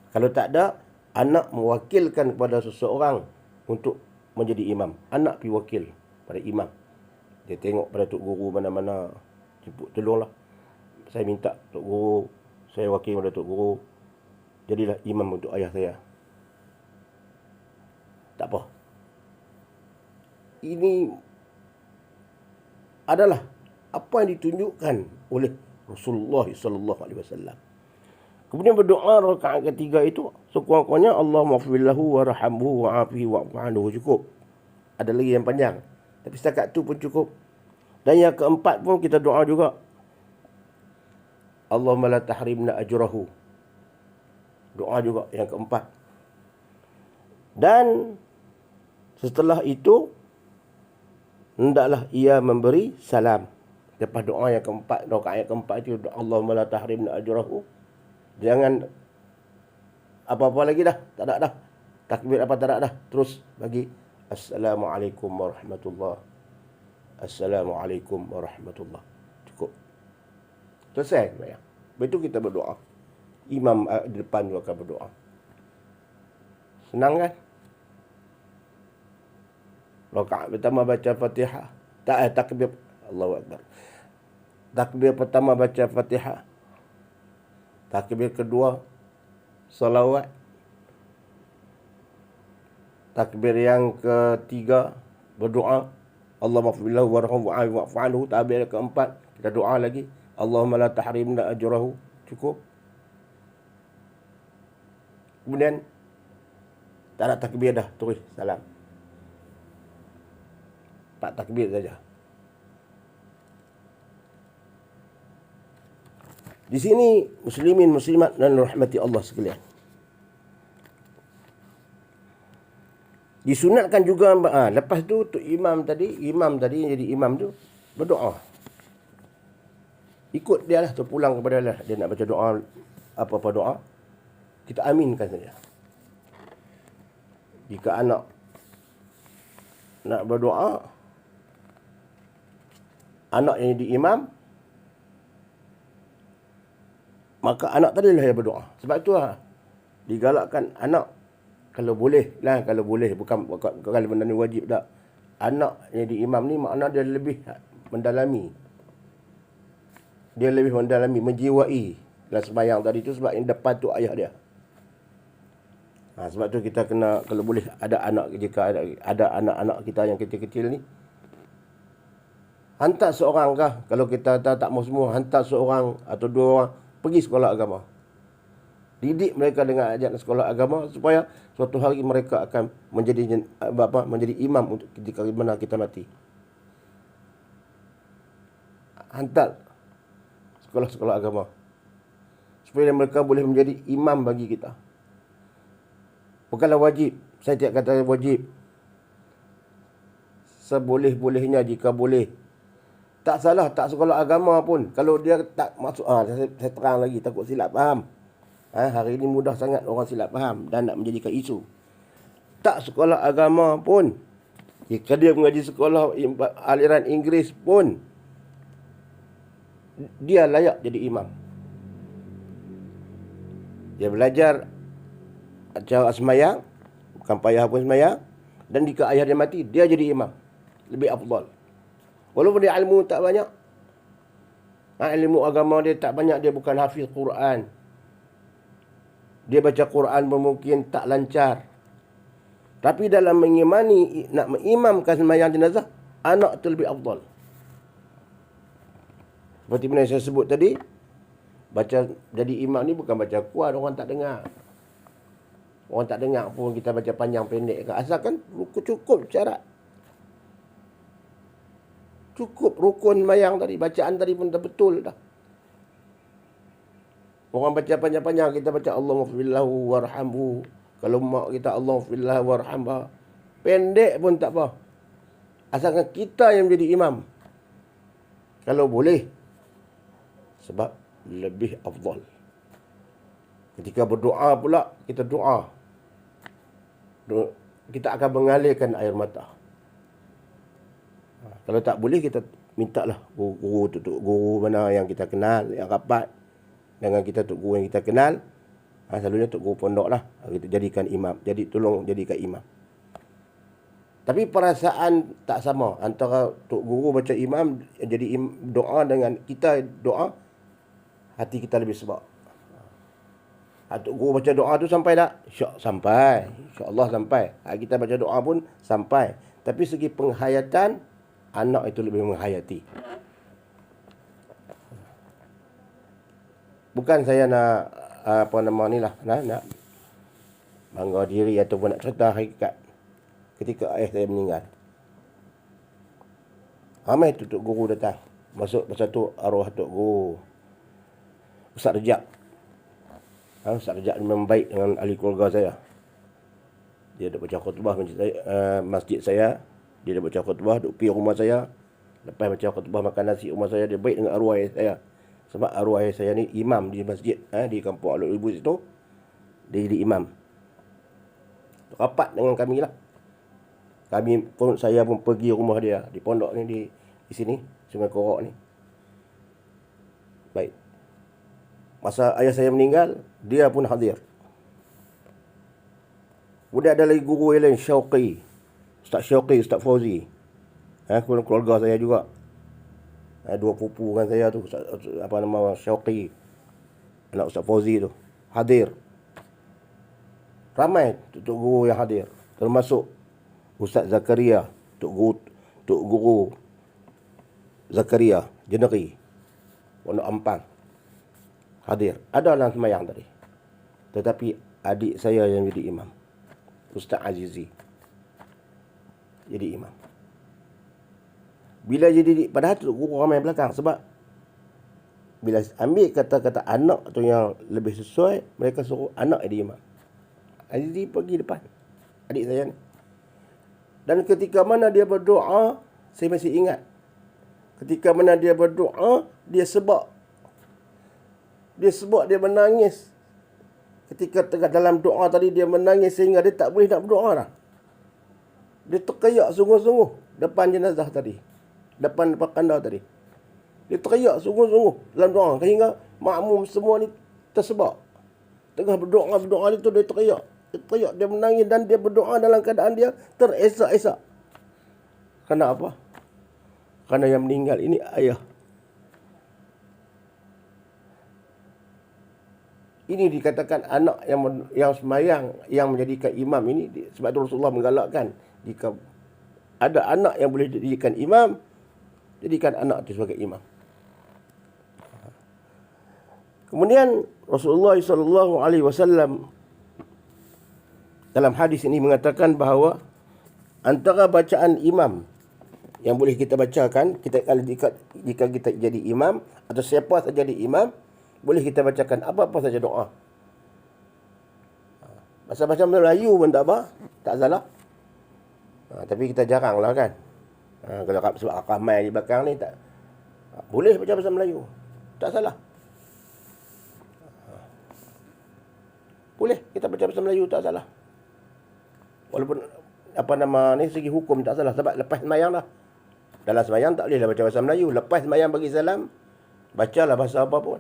Kalau tak ada, anak mewakilkan kepada seseorang untuk menjadi imam. Anak pergi wakil pada imam. Dia tengok pada tok guru mana-mana. Jemput, tolonglah. Saya minta tok guru. Saya wakil pada tok guru. Jadilah imam untuk ayah saya. Tak apa. Ini adalah apa yang ditunjukkan oleh Rasulullah SAW. Kemudian berdoa rakaat ketiga itu sekurang-kurangnya Allahumma ighfirlahu warhamhu wa'afihi wa'fu anhu, cukup. Ada lagi yang panjang, tapi setakat tu pun cukup. Dan yang keempat pun kita doa juga, Allahumma la tahrimna ajrahu. Doa juga yang keempat. Dan setelah itu hendaklah ia memberi salam. Lepas doa yang keempat, rakaat yang keempat itu, Allahumma la tahrimna ajrahu. Jangan apa-apa lagi dah. Tak ada dah. Takbir apa tak ada dah. Terus bagi Assalamualaikum warahmatullahi. Assalamualaikum warahmatullahi. Cukup. Selesai. Lepas itu kita berdoa. Imam di depan juga akan berdoa. Senang kan? Rakaat pertama baca Fatihah. Takbir. Allahu Akbar. Takbir pertama baca Fatihah. Takbir kedua salawat. Takbir yang ketiga berdoa, Allahumma ighfirlahu warhamhu wa'fu anhu. Takbir yang keempat kita doa lagi, Allahumma la tahrimna ajrahu. Cukup. Kemudian tak ada takbir dah, terus salam. 4 takbir saja. Di sini muslimin muslimat dan rahmati Allah sekalian, disunatkan juga lepas tu imam tadi jadi imam tu berdoa. Ikut dia lah, terpulang kepada dia. Dia nak baca doa, apa-apa doa, kita aminkan saja. Jika anak nak berdoa, anak yang jadi imam, maka anak tadi lah yang berdoa. Sebab tu lah digalakkan anak, kalau boleh, bukan kalau benda ni wajib tak. Anak yang jadi imam ni makna dia lebih mendalami. Dia lebih mendalami, menjiwai dalam sembahyang tadi tu, sebab yang depan tu ayah dia. Sebab tu kita kena, kalau boleh ada anak, jika ada anak-anak kita yang kecil-kecil ni, hantar seorang kah, kalau kita tak mau semua, hantar seorang atau 2 orang pergi sekolah agama. Didik mereka dengan ajaran sekolah agama, supaya suatu hari mereka akan menjadi imam untuk ketika mana kita mati. Hantar sekolah-sekolah agama, supaya mereka boleh menjadi imam bagi kita. Bukanlah wajib. Saya tidak kata wajib. Seboleh-bolehnya jika boleh. Tak salah, tak sekolah agama pun. Kalau dia tak masuk, saya terang lagi, takut silap faham. Hari ini mudah sangat orang silap faham dan nak menjadikan isu. Tak sekolah agama pun, jika dia mengaji sekolah aliran Inggeris pun, dia layak jadi imam. Dia belajar cara sembahyang, bukan payah pun sembahyang, dan jika ayah dia mati, dia jadi imam. Lebih afdal. Walaupun dia ilmu tak banyak. Ilmu agama dia tak banyak, dia bukan hafiz Quran. Dia baca Quran pun mungkin tak lancar. Tapi dalam mengimani, nak mengimamkan sembahyang jenazah, anak tu lebih afdal. Seperti mana saya sebut tadi, baca jadi imam ni bukan baca kuat, orang tak dengar. Orang tak dengar pun kita baca panjang pendek. Asalkan cukup syarat. Cukup rukun sembahyang tadi, bacaan tadi pun dah betul dah. Orang baca panjang-panjang, kita baca Allahumma fillahu warhamhu. Kalau mak kita Allahumma fillahu warhamha, pendek pun tak apa. Asalkan kita yang menjadi imam. Kalau boleh. Sebab lebih afdal. Ketika berdoa pula, kita doa. Kita akan mengalirkan air mata. Kalau tak boleh, kita mintalah guru mana yang kita kenal, yang rapat dengan kita, tok guru yang kita kenal. Selalunya tok guru pondok lah. Kita jadikan imam. Jadi tolong jadikan imam. Tapi perasaan tak sama antara tok guru baca imam, jadi doa dengan kita doa, hati kita lebih sebab. Tok guru baca doa tu sampai tak? Sampai. InsyaAllah sampai. Kita baca doa pun sampai. Tapi segi penghayatan, anak itu lebih menghayati. Bukan saya nak nak bangga diri ataupun nak cerita hakikat ketika ayah saya meninggal. Ramai tu tok guru datang. Masuk masa tu arwah tok guru Ustaz Rejab. Ustaz Rejab memang baik dengan ahli keluarga saya. Dia dah baca khutbah masjid saya. Dia dah baca khutbah, duduk pergi rumah saya. Lepas baca khutbah, makan nasi rumah saya. Dia baik dengan arwah ayah saya. Sebab arwah ayah saya ni imam di masjid. Di kampung Aluk Ibu situ. Dia jadi imam. Rapat dengan kami lah. Saya pun pergi rumah dia. Di pondok ni, di sini. Sungai Korok ni. Baik. Masa ayah saya meninggal, dia pun hadir. Kemudian ada lagi guru yang lain, Syauqi. Ustaz Syauqi, Ustaz Fauzi. Keluarga saya juga. Dua pupu kan saya tu, Syauqi. Anak Ustaz Fauzi tu. Hadir. Ramai tok guru yang hadir. Termasuk Ustaz Zakaria, tok guru Zakaria Jeneri, Pondok Ampang. Hadir. Ada dalam sembahyang tadi. Tetapi adik saya yang jadi imam, Ustaz Azizi, jadi imam. Bila jadi, padahal tu guru ramai belakang. Sebab bila ambil kata-kata anak tu yang lebih sesuai, mereka suruh anak jadi imam. Azizi pergi depan, adik saya ni. Dan ketika mana dia berdoa, saya masih ingat. Ketika mana dia berdoa, dia sebab. Dia menangis. Ketika tengah dalam doa tadi, dia menangis sehingga dia tak boleh nak berdoa dah. Dia terkeyak sungguh-sungguh depan jenazah tadi. Depan kandar tadi. Dia teriak sungguh-sungguh dalam doa. Sehingga makmum semua ni tersebab. Tengah berdoa itu dia teriak. Dia menangis dan dia berdoa dalam keadaan dia teresak-esak. Kerana apa? Kerana yang meninggal ini ayah. Ini dikatakan anak yang sembahyang, yang menjadikan imam ini. Sebab itu Rasulullah menggalakkan, jika ada anak yang boleh dijadikan imam, jadikan anak itu sebagai imam. Kemudian Rasulullah SAW dalam hadis ini mengatakan bahawa antara bacaan imam yang boleh kita bacakan, jika kita jadi imam atau siapa saja jadi imam, boleh kita bacakan apa-apa saja doa. Bahasa Melayu pun tak apa, tak salah. Tapi kita jarang lah kan. Kalau sebab ramai di belakang ni, tak boleh baca bahasa Melayu, tak salah. Boleh kita baca bahasa Melayu, tak salah. Walaupun segi hukum tak salah. Sebab lepas sembahyang dah. Dalam sembahyang tak bolehlah baca bahasa Melayu. Lepas sembahyang bagi salam, bacalah bahasa apa pun.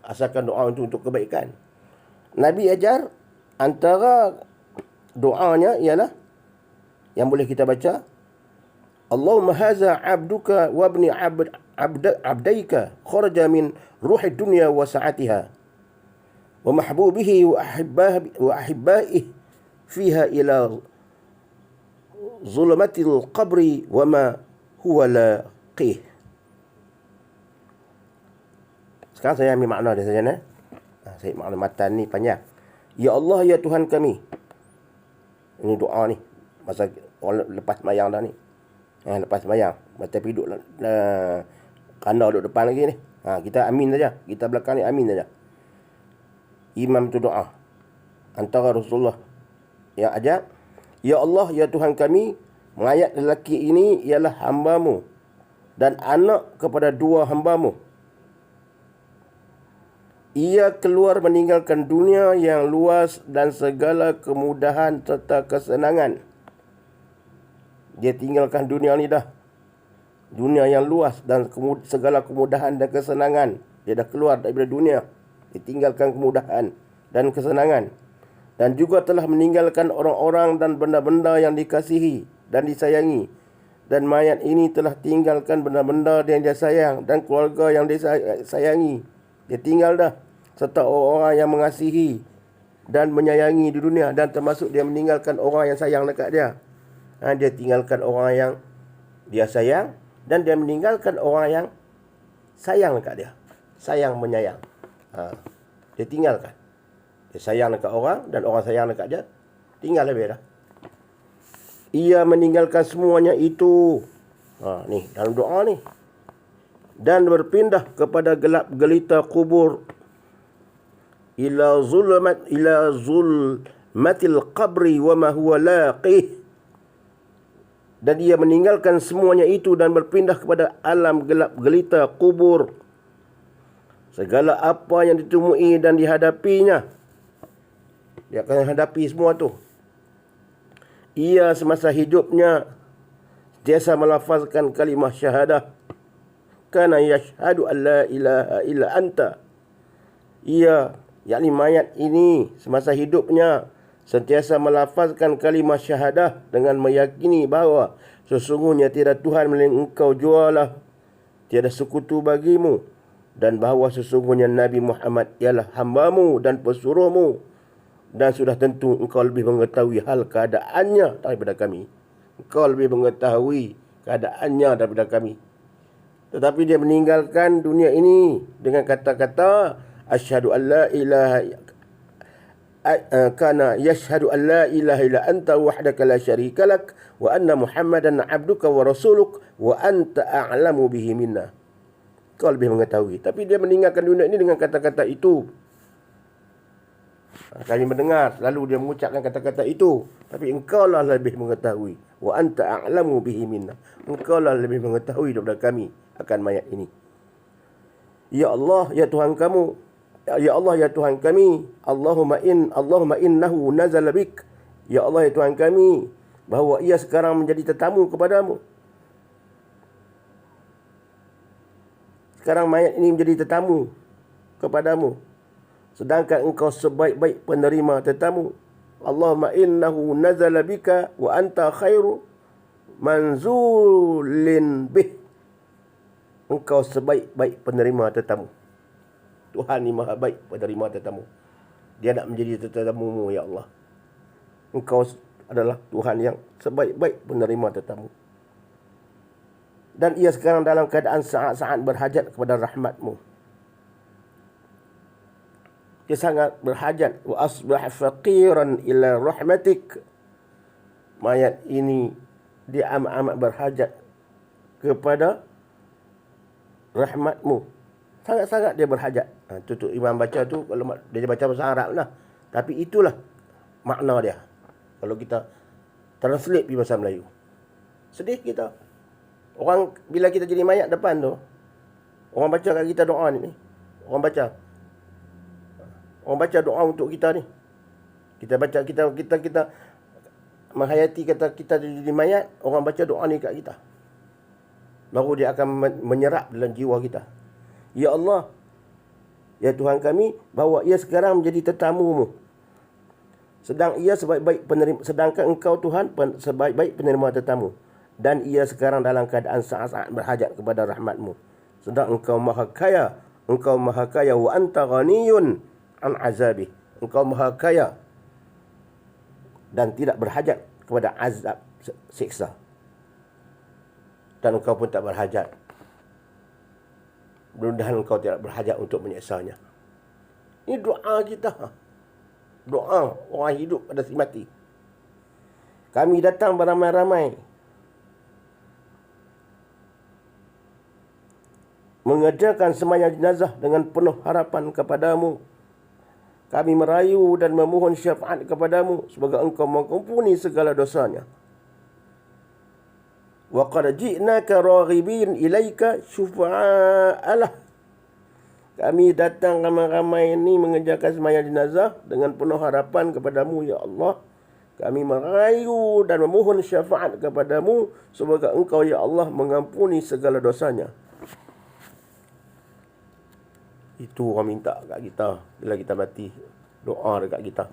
Asalkan doa itu untuk kebaikan. Nabi ajar antara doanya ialah yang boleh kita baca Allahumma haza abduka wa ibni abdaika kharaja min ruhi dunya wa sa'atiha wa mahbubihi wa ahibbaihi fiha ila zulmatil qabri wa ma huwa laqih. Sekarang saya ambil makna dia saja. Saya makna matan ni panjang. Ya Allah, ya Tuhan kami. Ini doa ni. Masa lepas sembahyang dah ni. Lepas sembahyang. Tapi duduk kanda duduk depan lagi ni. Kita amin saja. Kita belakang ni amin saja. Imam tu doa. Antara Rasulullah yang ajak. Ya Allah, ya Tuhan kami. Mayat lelaki ini ialah hamba-Mu. Dan anak kepada dua hamba-Mu. Ia keluar meninggalkan dunia yang luas dan segala kemudahan serta kesenangan. Dia tinggalkan dunia ni dah. Dunia yang luas dan segala kemudahan dan kesenangan. Dia dah keluar daripada dunia. Dia tinggalkan kemudahan dan kesenangan. Dan juga telah meninggalkan orang-orang dan benda-benda yang dikasihi dan disayangi. Dan mayat ini telah tinggalkan benda-benda yang dia sayang dan keluarga yang dia sayangi. Dia tinggal dah. Serta orang-orang yang mengasihi dan menyayangi di dunia. Dan termasuk dia meninggalkan orang yang sayang dekat dia. Dia tinggalkan orang yang dia sayang. Dan dia meninggalkan orang yang sayang dekat dia. Sayang menyayang. Dia tinggalkan. Dia sayang dekat orang dan orang sayang dekat dia. Tinggal lebih dah. Ia meninggalkan semuanya itu. Ni dalam doa ni. Dan berpindah kepada gelap gelita kubur. Ila zulmatil qabri wa ma huwa laqih. Dan ia meninggalkan semuanya itu dan berpindah kepada alam gelap gelita kubur. Segala apa yang ditemui dan dihadapinya. Dia akan hadapi semua tu. Ia semasa hidupnya sentiasa melafazkan kalimah syahadah. Kana yashhadu an la ilaha illa anta. Ia, yakni mayat ini semasa hidupnya sentiasa melafazkan kalimah syahadah dengan meyakini bahawa sesungguhnya tiada Tuhan melainkan Engkau jualah, tiada sekutu bagimu, dan bahawa sesungguhnya Nabi Muhammad ialah hamba-Mu dan pesuruh-Mu, dan sudah tentu Engkau lebih mengetahui hal keadaannya daripada kami. Engkau lebih mengetahui keadaannya daripada kami. Tetapi dia meninggalkan dunia ini dengan kata-kata asyhadu an la ilaha kana yashhadu an la ilaha illa anta wahdaka la syarika lak wa anna Muhammadan abduka wa rasuluk wa anta a'lamu bihi minna. Kau lebih mengetahui. Tapi dia meninggalkan dunia ini dengan kata-kata itu. Kami mendengar lalu dia mengucapkan kata-kata itu. Tapi engkau lah lebih mengetahui. Wa anta a'lamu bihi minna. Engkau lah lebih mengetahui daripada kami akan mayat ini. Ya Allah, ya Tuhan kamu. Ya Allah, ya Tuhan kami. Allahumma innahu nazala bik. Ya Allah, ya Tuhan kami. Bahawa ia sekarang menjadi tetamu kepadamu. Sekarang mayat ini menjadi tetamu kepadamu. Sedangkan engkau sebaik-baik penerima tetamu. Allahumma innahu nazala bika wa anta khairu manzulin bih. Engkau sebaik-baik penerima tetamu. Tuhan ni maha baik penerima tetamu. Dia nak menjadi tetamu-Mu, ya Allah. Engkau adalah Tuhan yang sebaik-baik penerima tetamu. Dan ia sekarang dalam keadaan sangat-sangat berhajat kepada rahmat-Mu. Dia sangat berhajat. Wa asbah faqiran ila rahmatik. Mayat ini dia amat-amat berhajat kepada rahmat-Mu. Sangat-sangat dia berhajat. Tu imam baca tu, kalau dia baca bahasa Arab lah. Tapi itulah makna dia. Kalau kita translate di bahasa Melayu. Sedih kita. Orang bila kita jadi mayat depan tu, orang baca kat kita doa ni. Orang baca doa untuk kita ni. Kita baca kita menghayati kata kita jadi mayat, orang baca doa ni kat kita. Baru dia akan menyerap dalam jiwa kita. Ya Allah, ya Tuhan kami, bahawa ia sekarang menjadi tetamu-Mu. Sedangkan Engkau Tuhan sebaik-baik penerima tetamu. dan ia sekarang dalam keadaan sangat-sangat berhajat kepada rahmat-Mu. Sedang Engkau maha kaya, wa anta ghaniyun an azabih. Engkau maha kaya dan tidak berhajat kepada azab siksa. Dan Engkau pun tak berhajat. Mudah-mudahan Engkau tidak berhajat untuk menyiksanya. Ini doa kita. Doa orang hidup pada si mati. Kami datang beramai-ramai mengadakan sembahyang jenazah dengan penuh harapan kepadamu. Kami merayu dan memohon syafaat kepadamu semoga Engkau mengampuni segala dosanya. Wa qad ji'naka raghibin ilaika syufa'alah. Kami datang ramai-ramai ini mengerjakan sembahyang jenazah dengan penuh harapan kepadamu, ya Allah. Kami merayu dan memohon syafaat kepadamu semoga Engkau, ya Allah, mengampuni segala dosanya. Itu orang minta kat kita bila kita mati. Doa dekat kita.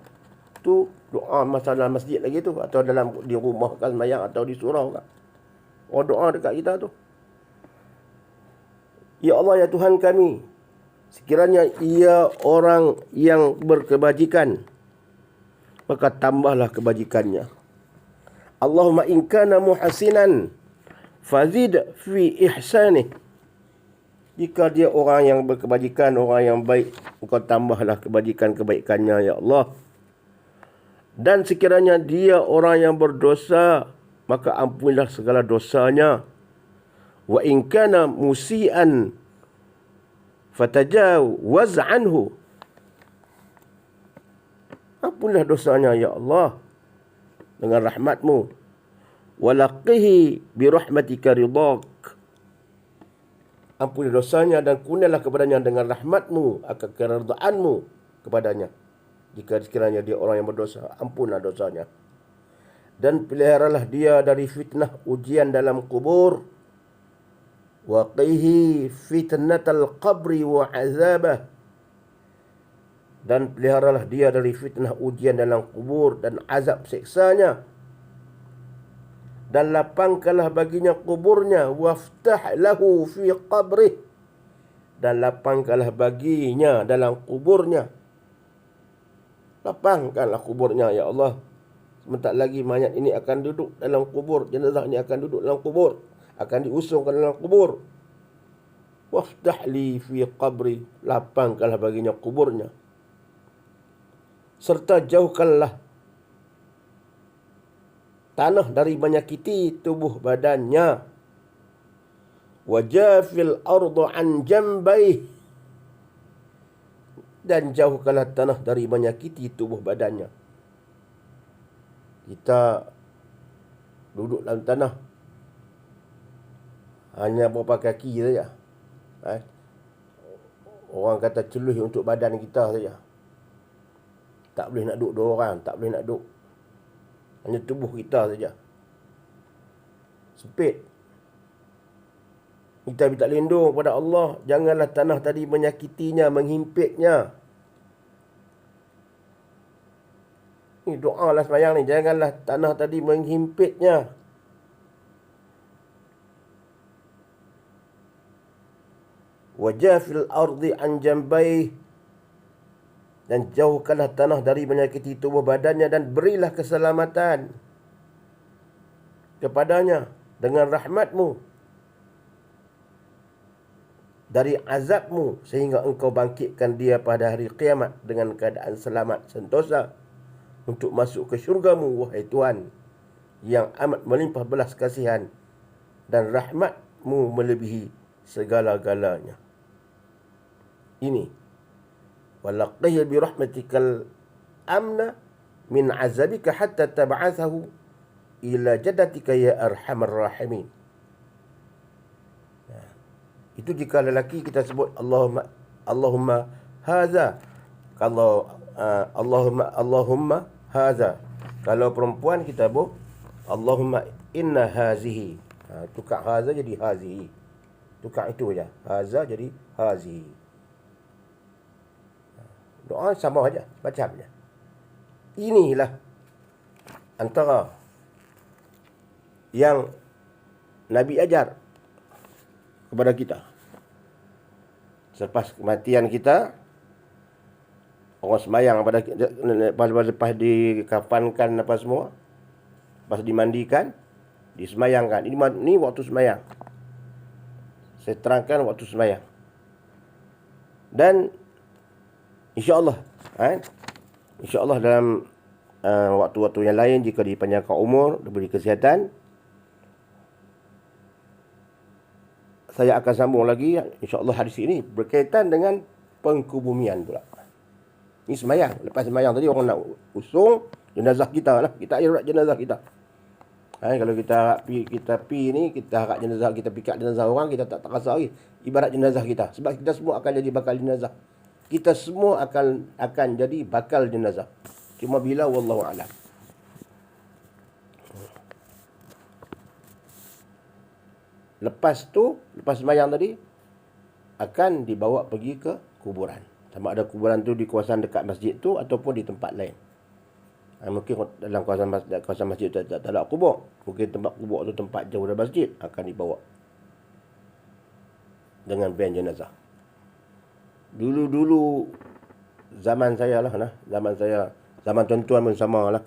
Tu doa masalah masjid lagi tu, atau dalam di rumah kan sembahyang atau di surau kan. Oh, doa dekat kita tu. Ya Allah, ya Tuhan kami, sekiranya ia orang yang berkebajikan, maka tambahlah kebajikannya. Allahumma in kana muhsinan fazid fi ihsanih. Jika dia orang yang berkebajikan, orang yang baik, Engkau tambahlah kebajikan-kebaikannya, ya Allah. Dan sekiranya dia orang yang berdosa, maka ampunilah segala dosanya. Wa in kana musian fatajawaz anhu. Ampunilah dosanya, ya Allah, dengan rahmat-Mu. Walaqihi birahmatika ridak. Ampuni dosanya dan kurnialah kepadanya dengan rahmat-Mu, akan keridaan-Mu kepadanya. Jika sekiranya dia orang yang berdosa, ampunlah dosanya. Dan peliharalah dia dari fitnah ujian dalam kubur. Waqihi fitnatal qabri wa azabah. Dan peliharalah dia dari fitnah ujian dalam kubur dan azab siksanya. Dan lapangkanlah baginya kuburnya. Waftah lahu fi qabrih. Dan lapangkanlah baginya dalam kuburnya. Lapangkanlah kuburnya, ya Allah. Sebentar lagi mayat ini akan duduk dalam kubur. Jenazah ini akan duduk dalam kubur. Akan diusungkan dalam kubur. Waftah li fi qabri. Lapangkanlah baginya kuburnya. Serta jauhkanlah tanah dari menyakiti tubuh badannya. Wajafil ardu an jambaih. Dan jauhkanlah tanah dari menyakiti tubuh badannya. Kita duduk dalam tanah hanya berapa kaki saja. Orang kata celuh untuk badan kita saja. Tak boleh nak duduk dua orang, tak boleh nak duduk. Hanya tubuh kita saja. Sempit. Kita minta lindung kepada Allah. Janganlah tanah tadi menyakitinya, menghimpitnya. Ini doa lah sembahyang ni. Janganlah tanah tadi menghimpitnya. Wajafil ardi an jambaih. Dan jauhkanlah tanah dari menyakiti tubuh badannya. Dan berilah keselamatan kepadanya dengan rahmat-Mu dari azab-Mu, sehingga Engkau bangkitkan dia pada hari kiamat dengan keadaan selamat sentosa untuk masuk ke syurga-Mu, wahai Tuhan, yang amat melimpah belas kasihan, dan rahmat-Mu melebihi segala-galanya. Ini walaqih bi rahmatikal amna min azabika hatta tab'athahu ila jaddatika ya arhamar rahimin. Itu jika lelaki kita sebut Allahumma haza. Kalau Allahumma haza. Kalau perempuan kita sebut Allahumma inna hazihi. Tukar haza jadi hazihi. Tukar itu saja. Haza jadi hazihi. Doa sama saja, macamnya. Inilah antara yang Nabi ajar kepada kita. Selepas kematian kita, orang semayang lepas dikafankan apa semua, lepas dimandikan, disemayangkan. Ini waktu semayang. Saya terangkan waktu semayang. Dan insya-Allah, insya-Allah dalam waktu-waktu yang lain, jika dipanjangkan umur, diberi kesihatan, saya akan sambung lagi insya-Allah hadis ini berkaitan dengan pengkubumian pula. Ini semayang. Lepas semayang tadi orang nak usung jenazah kita lah. Kita irat jenazah kita. Kalau kita pi ni, kita harap jenazah, kita pikat jenazah orang, kita tak rasa lagi. Ibarat jenazah kita. Sebab kita semua akan jadi bakal jenazah. Kita semua akan jadi bakal jenazah. Cuma bila wallahu a'lam. Lepas semayang tadi, akan dibawa pergi ke kuburan. Sama ada kuburan tu di kawasan dekat masjid tu ataupun di tempat lain. Mungkin dalam kawasan masjid tak ada kubur. Mungkin tempat kubur tu tempat jauh dari masjid, akan dibawa dengan van jenazah. Dulu zaman saya lah, zaman tuan-tuan pun sama lah.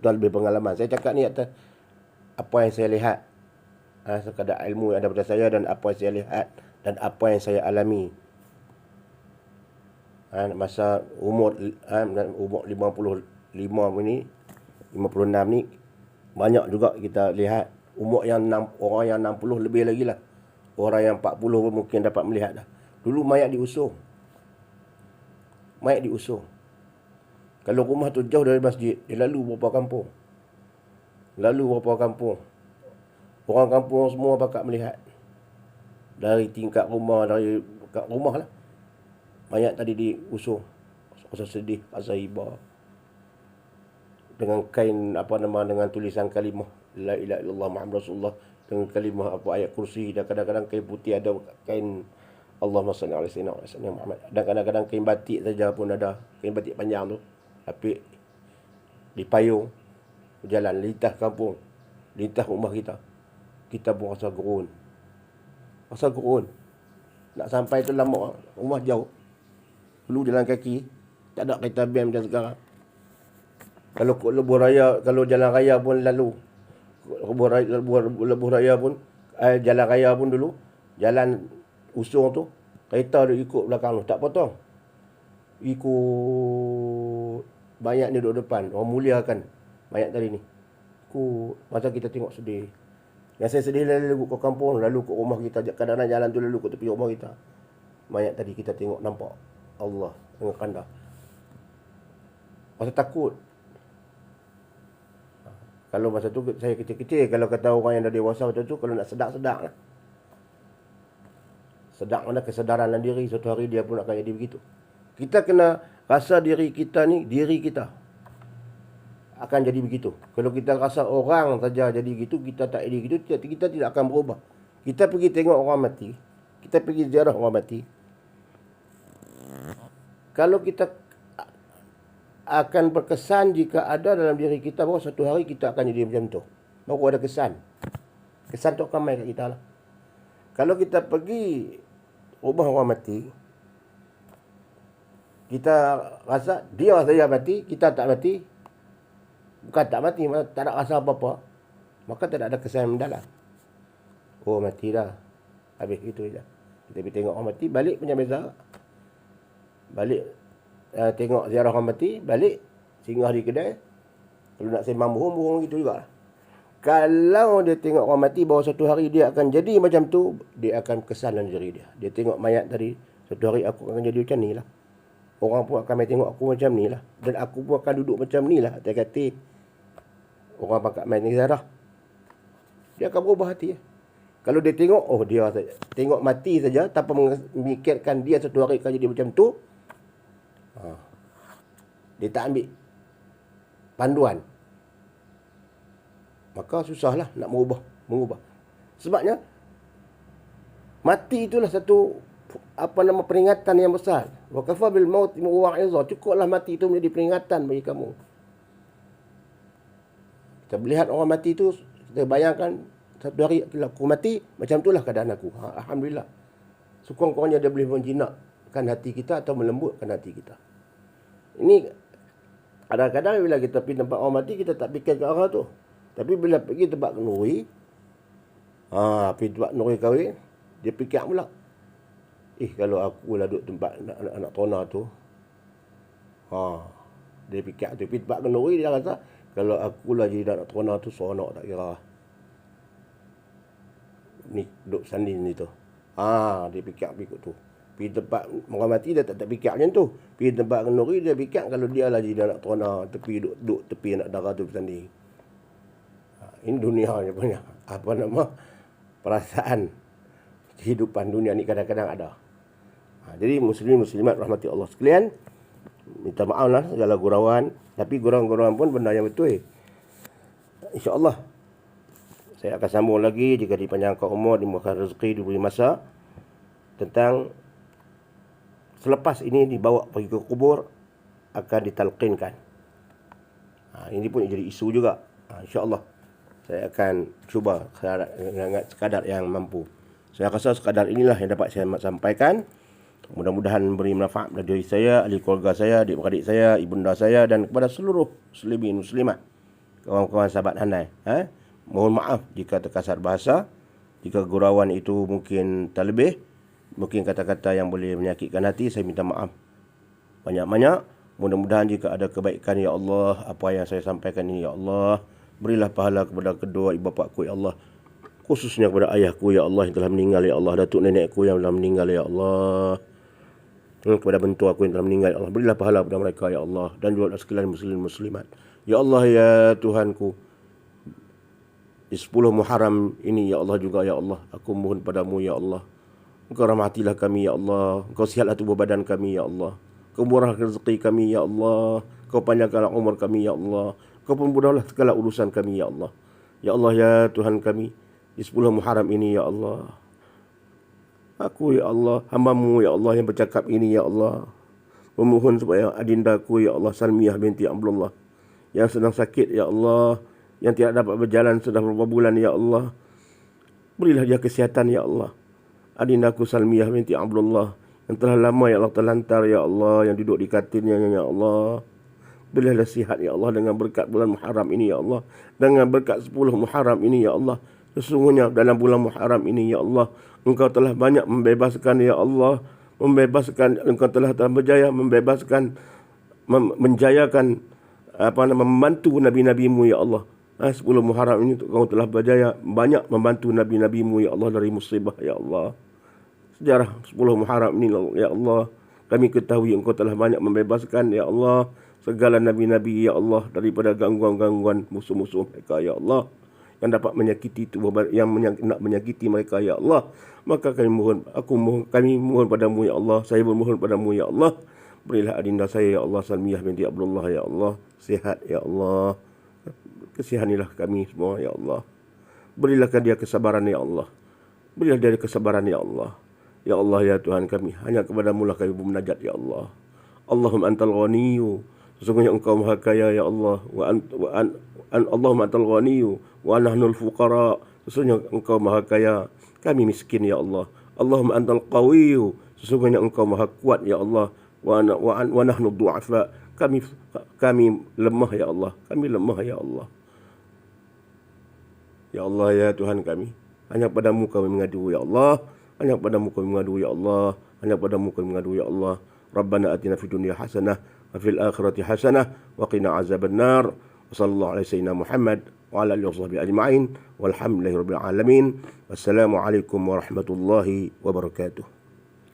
Tuan lebih pengalaman. Saya cakap ni atas apa yang saya lihat, sekadar ilmu yang ada pada saya, dan apa yang saya lihat dan apa yang saya alami. Masa umur 55 ni, 56 ni, banyak juga kita lihat umur yang orang yang 60 lebih lagi lah. Orang yang 40 pun mungkin dapat melihat dah. Dulu mayat diusung. Kalau rumah tu jauh dari masjid, dia lalu beberapa kampung. Orang kampung semua pakat melihat. Dari tingkat rumah, dari kat rumah lah. Mayat tadi diusung. Rasa sedih, rasa iba. Dengan kain dengan tulisan kalimah la ilaha illallah Muhammad Rasulullah, dengan kalimah ayat kursi, dan kadang-kadang kain putih ada kain Allahumma salli ala sayyidina Muhammad, dan kadang-kadang kain batik saja pun ada, kain batik panjang tu, tapi dipayung jalan lintas kampung, lintas rumah kita pun rasa gerun. Nak sampai tu lama, rumah jauh. Dulu jalan kaki, tak ada kereta BM macam sekarang. Kalau lebuh raya, kalau jalan raya pun lalu. Lebuh raya pun, jalan raya pun dulu, jalan usung tu, kereta dia ikut belakang tu, tak potong. Ikut mayat ni duduk depan, orang muliakan mayat tadi ni. Ikut, masa kita tengok sedih. Yang saya sedih lalu ke kampung, lalu ke rumah kita, kadang-kadang jalan tu lalu ke tepi rumah kita. Mayat tadi kita tengok, nampak Allah dengan kanda. Masa takut. Kalau masa tu saya kecil-kecil, kalau kata orang yang dah dewasa macam tu, kalau nak sedap lah. Sedap mana kesedaran dalam diri, suatu hari dia pun akan jadi begitu. Kita kena rasa diri kita ni, diri kita akan jadi begitu. Kalau kita rasa orang saja jadi begitu, kita tak jadi begitu, kita tidak akan berubah. Kita pergi tengok orang mati, kita pergi ziarah orang mati. Kalau kita akan berkesan jika ada dalam diri kita bahawa satu hari kita akan jadi macam tu. Baru ada kesan. Kesan tu akan main kat kita lah. Kalau kita pergi rumah orang mati, kita rasa dia saja mati, kita tak mati. Bukan tak mati, tak ada rasa apa-apa. Maka tak ada kesan mendalam. Oh, mati dah. Habis itu je. Kita pergi tengok orang mati, balik macam biasa. Balik tengok ziarah orang mati, balik singgah di kedai. Kalau nak sembang bohong gitu juga. Kalau dia tengok orang mati bahawa satu hari dia akan jadi macam tu, dia akan kesan dalam diri dia. Dia tengok mayat tadi, satu hari aku akan jadi macam ni lah. Orang pun akan tengok aku macam ni lah. Dan aku pun akan duduk macam ni lah. Hati-hati. Orang pakat main ziarah, dia akan berubah hati. Kalau dia tengok, oh dia saja. Tengok mati saja tanpa memikirkan dia satu hari akan jadi macam tu, dia tak ambil panduan, maka susahlah nak mengubah. Sebabnya mati itulah satu peringatan yang besar. Wa kafa bil maut mu'izah. Cukuplah mati itu menjadi peringatan bagi kamu. Kita melihat orang mati itu, kita bayangkan satu hari aku mati, macam itulah keadaan aku. Alhamdulillah. Sekurang-kurangnya dia boleh menjinakkan hati kita atau melembutkan hati kita. Ini kadang-kadang bila kita pergi tempat orang mati, kita tak fikir ke arah tu. Tapi bila pergi tempat kenduri, pergi tempat kenduri kahwin, dia fikir pula. Kalau aku lah duduk tempat anak tona tu, dia fikir tu. Pergi tempat kenduri, dia rasa, kalau aku lah jadi anak tona tu, seronok tak kira. Ni duduk sandin ni tu. Dia fikir tu. Pergi tempat orang mati, dia tak fikir macam tu. Pergi tempat kenduri, dia fikir kalau dia lah jadi anak tona, duduk tepi anak darah tu bersanding. Ini dunia punya perasaan kehidupan dunia ni kadang-kadang ada. Jadi muslimat rahmati Allah sekalian, minta maaf lah segala gurauan, tapi gurauan-gurauan pun benda yang betul. InsyaAllah saya akan sambung lagi jika dipanjangkan umur, dimurahkan rezeki, diberi masa, tentang selepas ini dibawa pergi ke kubur akan ditalqinkan. Ini pun jadi isu juga. InsyaAllah saya akan cuba sekadar yang mampu. Saya rasa sekadar inilah yang dapat saya sampaikan. Mudah-mudahan memberi manfaat pada diri saya, ahli keluarga saya, adik-beradik saya, ibunda saya, dan kepada seluruh muslimin muslimat, kawan-kawan sahabat handai. Mohon maaf jika terkasar bahasa, jika gurauan itu mungkin terlebih, mungkin kata-kata yang boleh menyakitkan hati, saya minta maaf banyak-banyak. Mudah-mudahan jika ada kebaikan, ya Allah, apa yang saya sampaikan ini, ya Allah, berilah pahala kepada kedua ibu bapakku, ya Allah, khususnya kepada ayahku, ya Allah, yang telah meninggal, ya Allah, datuk nenekku yang telah meninggal, ya Allah, kepada mentua aku yang telah meninggal, ya Allah, berilah pahala kepada mereka, ya Allah, dan juga sekalian muslim muslimat. Ya Allah, ya Tuhanku, di 10 Muharram ini, ya Allah juga, ya Allah, aku mohon padamu, ya Allah, Engkau rahmatilah kami, ya Allah, Engkau sihatlah tubuh badan kami, ya Allah, Engkau murahkan rezeki kami, ya Allah, Engkau panjangkanlah umur kami, ya Allah, Engkau pemudahlah segala urusan kami, ya Allah. Ya Allah, ya Tuhan kami, di 10 Muharram ini, ya Allah, aku, ya Allah, hamba-Mu, ya Allah, yang bercakap ini, ya Allah, memohon supaya adindaku, ya Allah, Salmiyah binti Abdullah, yang sedang sakit, ya Allah, yang tidak dapat berjalan sudah beberapa bulan, ya Allah, berilah dia kesihatan, ya Allah. Adindaku Salmiyah binti Abdullah, yang telah lama, ya Allah, terlantar, ya Allah, yang duduk di katilnya, ya Allah, berilah sihat, ya Allah, dengan berkat bulan Muharram ini, ya Allah, dengan berkat 10 Muharram ini, ya Allah. Sesungguhnya dalam bulan Muharram ini, ya Allah, Engkau telah banyak membebaskan, ya Allah, Engkau telah berjaya membebaskan, menjayakan, membantu Nabi-Nabi-Mu, ya Allah. 10 Muharram ini Engkau telah berjaya banyak membantu Nabi-Nabi-Mu, ya Allah, dari musibah, ya Allah. Sejarah 10 Muharram ini, ya Allah, kami ketahui Engkau telah banyak membebaskan, ya Allah, segala Nabi-Nabi, ya Allah, daripada gangguan-gangguan musuh-musuh mereka, ya Allah, yang dapat menyakiti tubuh, yang nak menyakiti mereka, ya Allah. Maka kami mohon padamu, ya Allah, saya bermohon padamu, ya Allah, berilah adinda saya, ya Allah, Salmiyah binti Abdullah, ya Allah, sihat, ya Allah, kesihanilah kami semua, ya Allah, berilah dia kesabaran, ya Allah, berilah dia kesabaran, ya Allah. Ya Allah, ya Tuhan kami, hanya kepadamu lah kami bermunajat, ya Allah. Allahumma antal ghaniyyu, sesungguhnya Engkau maha kaya, ya Allah, Allahumma antal ghaniyyu wa nahnul fuqara, sesungguhnya Engkau maha kaya, kami miskin, ya Allah. Allahumma antal qawiyyu, sesungguhnya Engkau maha kuat, ya Allah, wa nahnu du'afa, kami lemah, ya Allah, kami lemah, ya Allah. Ya Allah, ya Tuhan kami, hanya padamu kami mengadu, ya Allah, hanya padamu kami mengadu, ya Allah, hanya padamu kami mengadu, ya Allah. Rabbana atina fid dunya hasanah wa fil akhirati hasanah wa qina azabannar. Wassallallahu ala sayyidina Muhammad wa ala alihi washabbihi ajma'in walhamdulillahi rabbil alamin. Wassalamu alaikum warahmatullahi wabarakatuh.